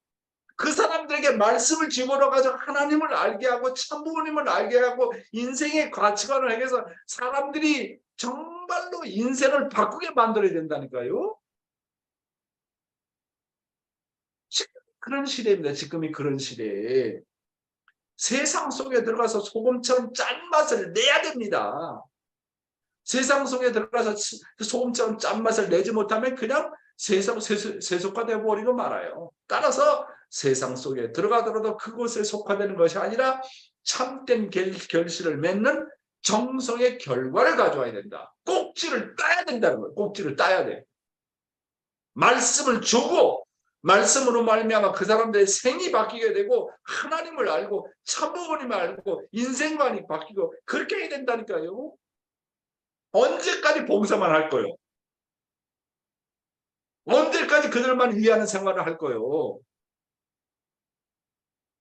그 사람들에게 말씀을 집어넣어가지고 하나님을 알게 하고 참부모님을 알게 하고 인생의 가치관을 해서 사람들이 정말로 인생을 바꾸게 만들어야 된다니까요. 그런 시대입니다. 지금이 그런 시대에. 세상 속에 들어가서 소금처럼 짠맛을 내야 됩니다. 세상 속에 들어가서 소금처럼 짠맛을 내지 못하면 그냥 세상 세속화되어 버리고 말아요. 따라서 세상 속에 들어가더라도 그곳에 속화되는 것이 아니라 참된 결실을 맺는 정성의 결과를 가져와야 된다. 꼭지를 따야 된다는 거예요. 꼭지를 따야 돼. 말씀을 주고 말씀으로 말미암아 그 사람들의 생이 바뀌게 되고 하나님을 알고 참부모님을 알고 인생관이 바뀌고 그렇게 해야 된다니까요. 언제까지 봉사만 할 거예요? 언제까지 그들만 위하는 생활을 할 거예요?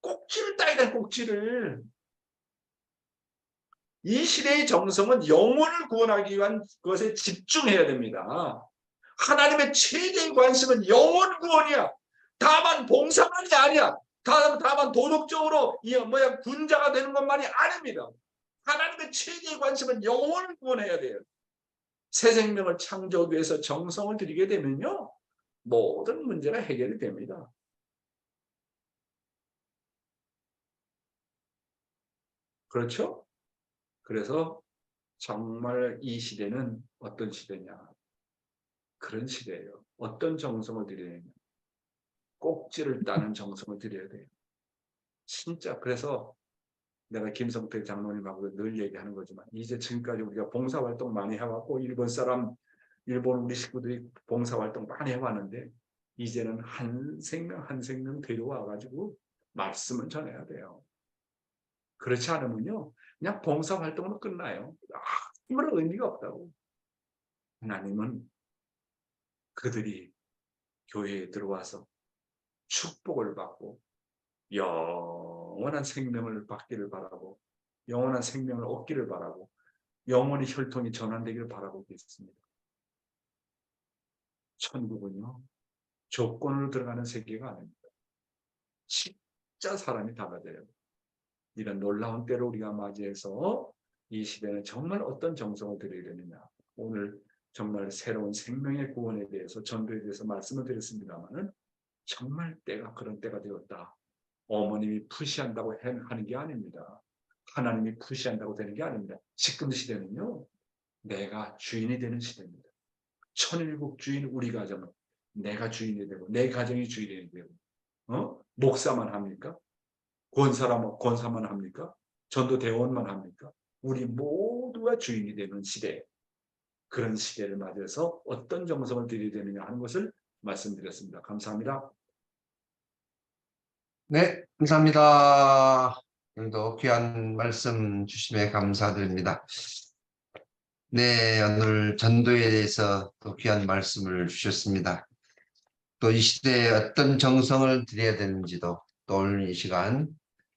꼭지를 따야 돼, 꼭지를. 이 시대의 정성은 영혼을 구원하기 위한 것에 집중해야 됩니다. 하나님의 최대의 관심은 영혼 구원이야. 다만 봉사만이 아니야. 다만 도덕적으로 군자가 되는 것만이 아닙니다. 하나님의 최대의 관심은 영혼을 구원해야 돼요. 새 생명을 창조하기 위해서 정성을 들이게 되면요, 모든 문제가 해결이 됩니다. 그렇죠? 그래서 정말 이 시대는 어떤 시대냐? 그런 시대예요. 어떤 정성을 들여야 되냐? 꼭지를 따는 정성을 들여야 돼요. 진짜. 그래서 내가 김성태 장로님하고 늘 얘기하는 거지만 이제 지금까지 우리가 봉사활동 많이 해왔고 일본 우리 식구들이 봉사활동 많이 해왔는데 이제는 한 생명 한 생명 데려와가지고 말씀을 전해야 돼요. 그렇지 않으면요, 그냥 봉사활동으로 끝나요. 아무런 의미가 없다고. 하나님은 그들이 교회에 들어와서 축복을 받고 영원한 생명을 받기를 바라고, 영원한 생명을 얻기를 바라고, 영원히 혈통이 전환되기를 바라고 있습니다. 천국은요, 조건으로 들어가는 세계가 아닙니다. 진짜 사람이 달라져요. 이런 놀라운 때를 우리가 맞이해서 이 시대는 정말 어떤 정성을 들여야 되느냐. 오늘 정말 새로운 생명의 구원에 대해서, 전도에 대해서 말씀을 드렸습니다만은 정말 때가 그런 때가 되었다. 어머님이 푸시한다고 하는 게 아닙니다. 하나님이 푸시한다고 되는 게 아닙니다. 지금 시대는요, 내가 주인이 되는 시대입니다. 천일국 주인 우리 가정은 내가 주인이 되고, 내 가정이 주인이 되고, 목사만 합니까? 권사만 합니까? 전도대원만 합니까? 우리 모두가 주인이 되는 시대, 그런 시대를 맞이해서 어떤 정성을 들여야 되느냐 하는 것을 말씀드렸습니다. 감사합니다. 네, 감사합니다. 오늘도 귀한 말씀 주심에 감사드립니다. 네, 오늘 전도에 대해서 또 귀한 말씀을 주셨습니다. 또 이 시대에 어떤 정성을 들여야 되는지도 또 오늘 이 시간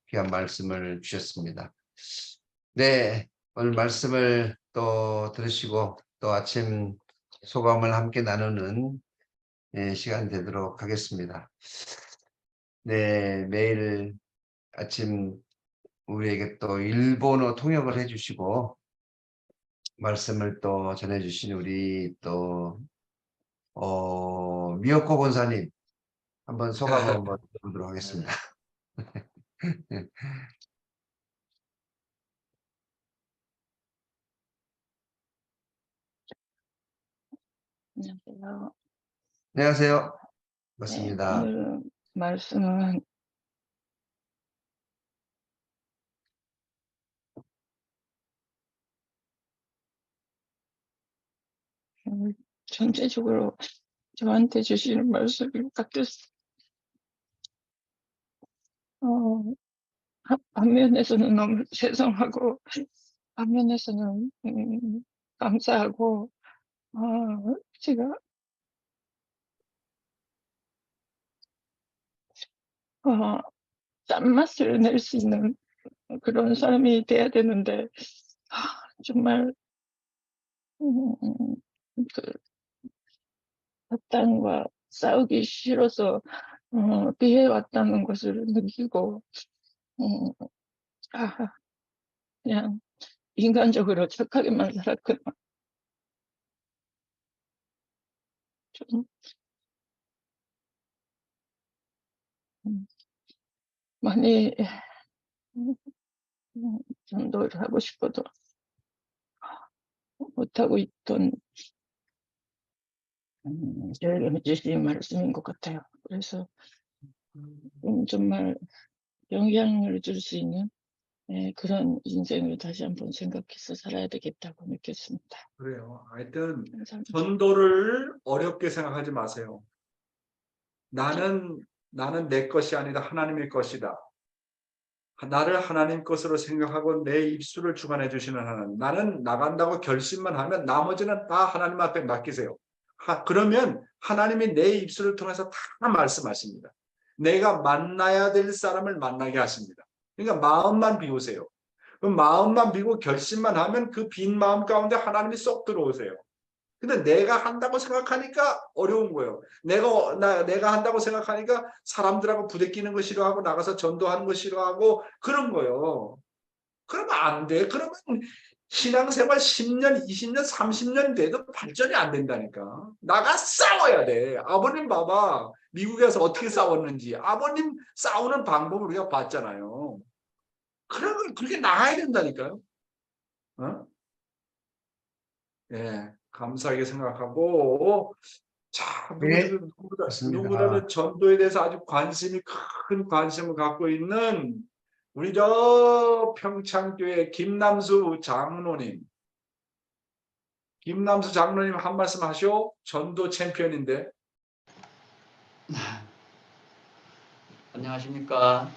귀한 말씀을 주셨습니다. 네, 오늘 말씀을 또 들으시고 또 아침 소감을 함께 나누는 시간 되도록 하겠습니다. 네, 매일 아침 우리에게 또 일본어 통역을 해주시고 말씀을 또 전해주신 우리 또 미역코 권사님 한번 소감 한번 들어보도록 하겠습니다. 안녕하세요. 안녕하세요. 네, 반갑습니다. 오늘 말씀은 전체적으로 저한테 주시는 말씀이 같았어요. 반면에서는 너무 죄송하고, 반면에서는 감사하고, 제가 짠맛을 낼 수 있는 그런 사람이 돼야 되는데, 정말 그 사탄과 싸우기 싫어서 피해왔다는 것을 느끼고, 그냥 인간적으로 착하게만 살았구나. 좀 많이 전도를 하고 싶어도 못하고 있던 저에게 주신 말씀인 것 같아요. 그래서 정말 영향을 줄 수 있는 그런 인생을 다시 한번 생각해서 살아야 되겠다고 느꼈습니다. 그래요. 하여튼 감사합니다. 전도를 어렵게 생각하지 마세요. 나는 내 것이 아니다. 하나님의 것이다. 나를 하나님 것으로 생각하고 내 입술을 주관해 주시는 하나님. 나는 나간다고 결심만 하면 나머지는 다 하나님 앞에 맡기세요. 그러면 하나님이 내 입술을 통해서 다 말씀하십니다. 내가 만나야 될 사람을 만나게 하십니다. 그러니까 마음만 비우세요. 그 마음만 비고 결심만 하면 그 빈 마음 가운데 하나님이 쏙 들어오세요. 근데 내가 한다고 생각하니까 어려운 거예요. 내가 한다고 생각하니까 사람들하고 부대끼는 거 싫어하고 나가서 전도하는 거 싫어하고 그런 거예요. 그러면 안 돼. 그러면 신앙생활 10년, 20년, 30년 돼도 발전이 안 된다니까. 나가 싸워야 돼. 아버님 봐봐. 미국에서 어떻게 싸웠는지. 아버님 싸우는 방법을 우리가 봤잖아요. 그러면 그렇게 나가야 된다니까요. 예, 감사하게 생각하고, 자, 네, 누구보다도 전도에 대해서 아주 큰 관심을 갖고 있는 우리 저 평창교회 김남수 장로님 한 말씀 하시오. 전도 챔피언인데. 안녕하십니까.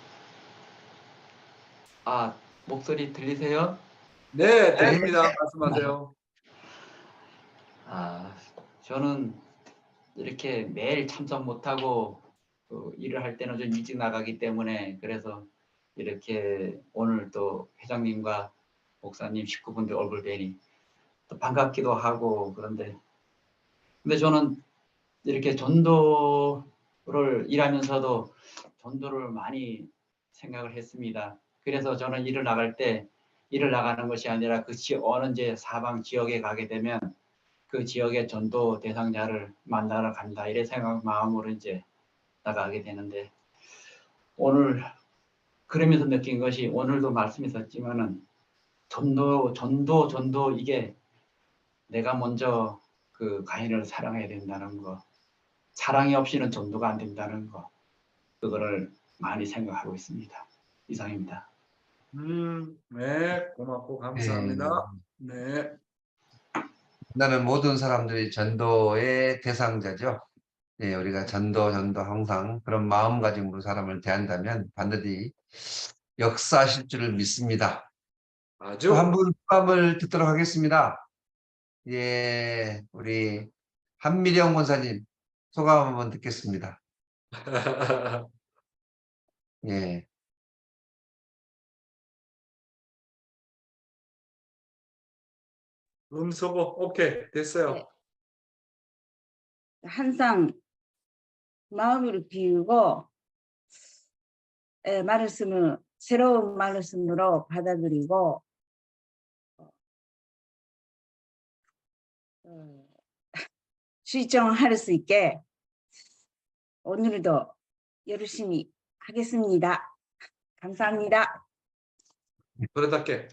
목소리 들리세요? 네, 들립니다. 말씀하세요. 저는 이렇게 매일 참석 못하고 일을 할 때는 좀 일찍 나가기 때문에 그래서 이렇게 오늘 또 회장님과 목사님 식구분들 얼굴 뵈니 또 반갑기도 하고 그런데 근데 저는 이렇게 전도를 일하면서도 전도를 많이 생각을 했습니다. 그래서 저는 일을 나가는 것이 아니라 어느 이제 사방 지역에 가게 되면 그 지역의 전도 대상자를 만나러 간다 이래 생각 마음으로 이제 나가게 되는데 오늘 그러면서 느낀 것이 오늘도 말씀했었지만은 전도 이게 내가 먼저 그 가인을 사랑해야 된다는 거, 사랑이 없이는 전도가 안 된다는 거, 그거를 많이 생각하고 있습니다. 이상입니다. 네, 고맙고 감사합니다. 네. 나는 모든 사람들이 전도의 대상자죠. 예, 우리가 전도 항상 그런 마음가짐으로 사람을 대한다면 반드시 역사하실 줄을 믿습니다. 또 아주 한 분 소감을 듣도록 하겠습니다. 예, 우리 한미령 권사님 소감 한번 듣겠습니다. 예, 음소거 오케이 됐어요. 네. 항상 마음을 비우고 말씀을 새로운 말씀으로 받아들이고 수정할 수 있게 오늘도 열심히 하겠습니다. 감사합니다. 그러다께.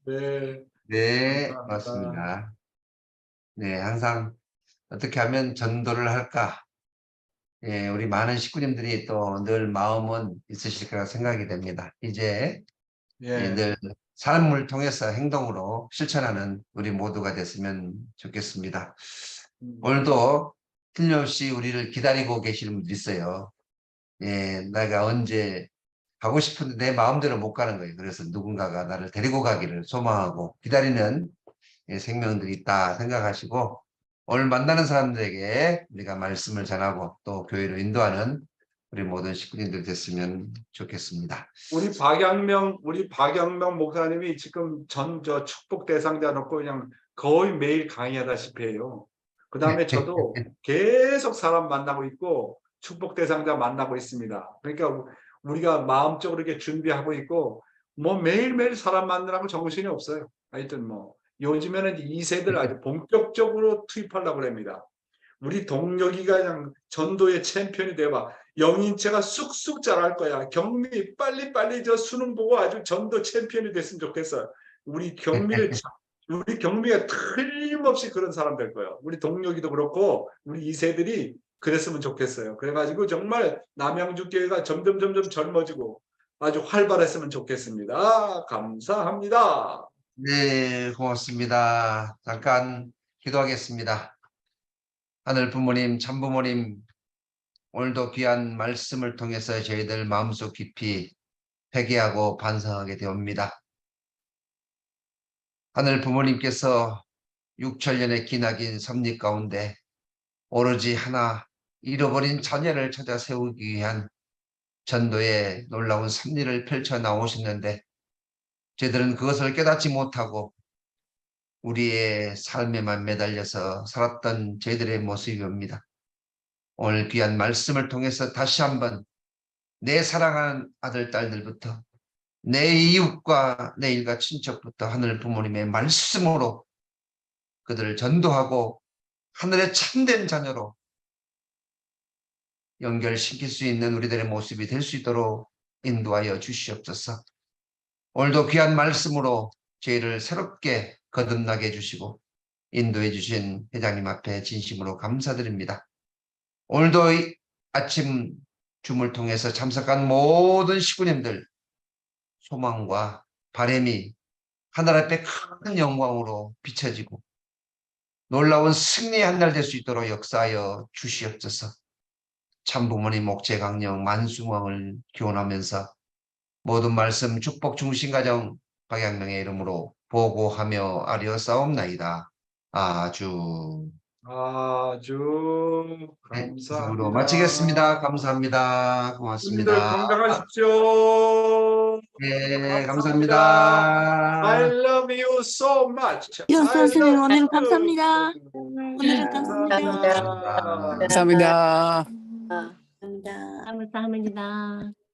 네. 네, 감사합니다. 맞습니다. 네, 항상 어떻게 하면 전도를 할까? 예, 우리 많은 식구님들이 또 늘 마음은 있으실 거라 생각이 됩니다. 이제 예. 늘 삶을 통해서 행동으로 실천하는 우리 모두가 됐으면 좋겠습니다. 오늘도 틀림없이 우리를 기다리고 계시는 분들이 있어요. 예, 내가 언제 가고 싶은데 내 마음대로 못 가는 거예요. 그래서 누군가가 나를 데리고 가기를 소망하고 기다리는 생명들이 있다 생각하시고 오늘 만나는 사람들에게 우리가 말씀을 전하고 또 교회로 인도하는 우리 모든 식구님들 됐으면 좋겠습니다. 우리 박영명 목사님이 지금 저 축복 대상자 놓고 그냥 거의 매일 강의하다시피 해요. 그 다음에 저도 계속 사람 만나고 있고 축복 대상자 만나고 있습니다. 그러니까 우리가 마음적으로 이렇게 준비하고 있고 뭐 매일매일 사람 만나라고 정신이 없어요. 하여튼 뭐 요즘에는 2세들 아주 본격적으로 투입하려고 합니다. 우리 동력이가 그냥 전도의 챔피언이 되어봐. 영인체가 쑥쑥 자랄 거야. 경미 빨리빨리 저 수능 보고 아주 전도 챔피언이 됐으면 좋겠어요. 우리 경미가 틀림없이 그런 사람 될 거예요. 우리 동력이도 그렇고 우리 2세들이 그랬으면 좋겠어요. 그래가지고 정말 남양주교회가 점점 젊어지고 아주 활발했으면 좋겠습니다. 감사합니다. 네, 고맙습니다. 잠깐 기도하겠습니다. 하늘 부모님, 참 부모님, 오늘도 귀한 말씀을 통해서 저희들 마음속 깊이 회개하고 반성하게 되옵니다. 하늘 부모님께서 6천년의 기나긴 섭리 가운데 오로지 하나 잃어버린 자녀를 찾아 세우기 위한 전도의 놀라운 섭리를 펼쳐 나오셨는데 저희들은 그것을 깨닫지 못하고 우리의 삶에만 매달려서 살았던 저희들의 모습입니다. 오늘 귀한 말씀을 통해서 다시 한번 내 사랑하는 아들, 딸들부터 내 이웃과 내 일가 친척부터 하늘 부모님의 말씀으로 그들을 전도하고 하늘의 참된 자녀로 연결시킬 수 있는 우리들의 모습이 될 수 있도록 인도하여 주시옵소서. 오늘도 귀한 말씀으로 저희를 새롭게 거듭나게 해주시고 인도해 주신 회장님 앞에 진심으로 감사드립니다. 오늘도 이 아침 줌을 통해서 참석한 모든 식구님들 소망과 바람이 하늘 앞에 큰 영광으로 비춰지고 놀라운 승리의 한 날 될 수 있도록 역사하여 주시옵소서. 참부모님 목재 강령 만수왕을 기원하면서 모든 말씀 축복 중심가정 박양명의 이름으로 보고하며 아뢰었사옵나이다. 아주 네, 감사합니다. 이상으로 마치겠습니다. 감사합니다. 님들 고맙습니다. 건강하십시오. 네, 감사합니다. 감사합니다. I love you so much. 예, I 선생님, love 오늘 you. 감사합니다. 오늘은 감사합니다. 감사합니다. 감사합니다. 감사합니다. 감사합니다.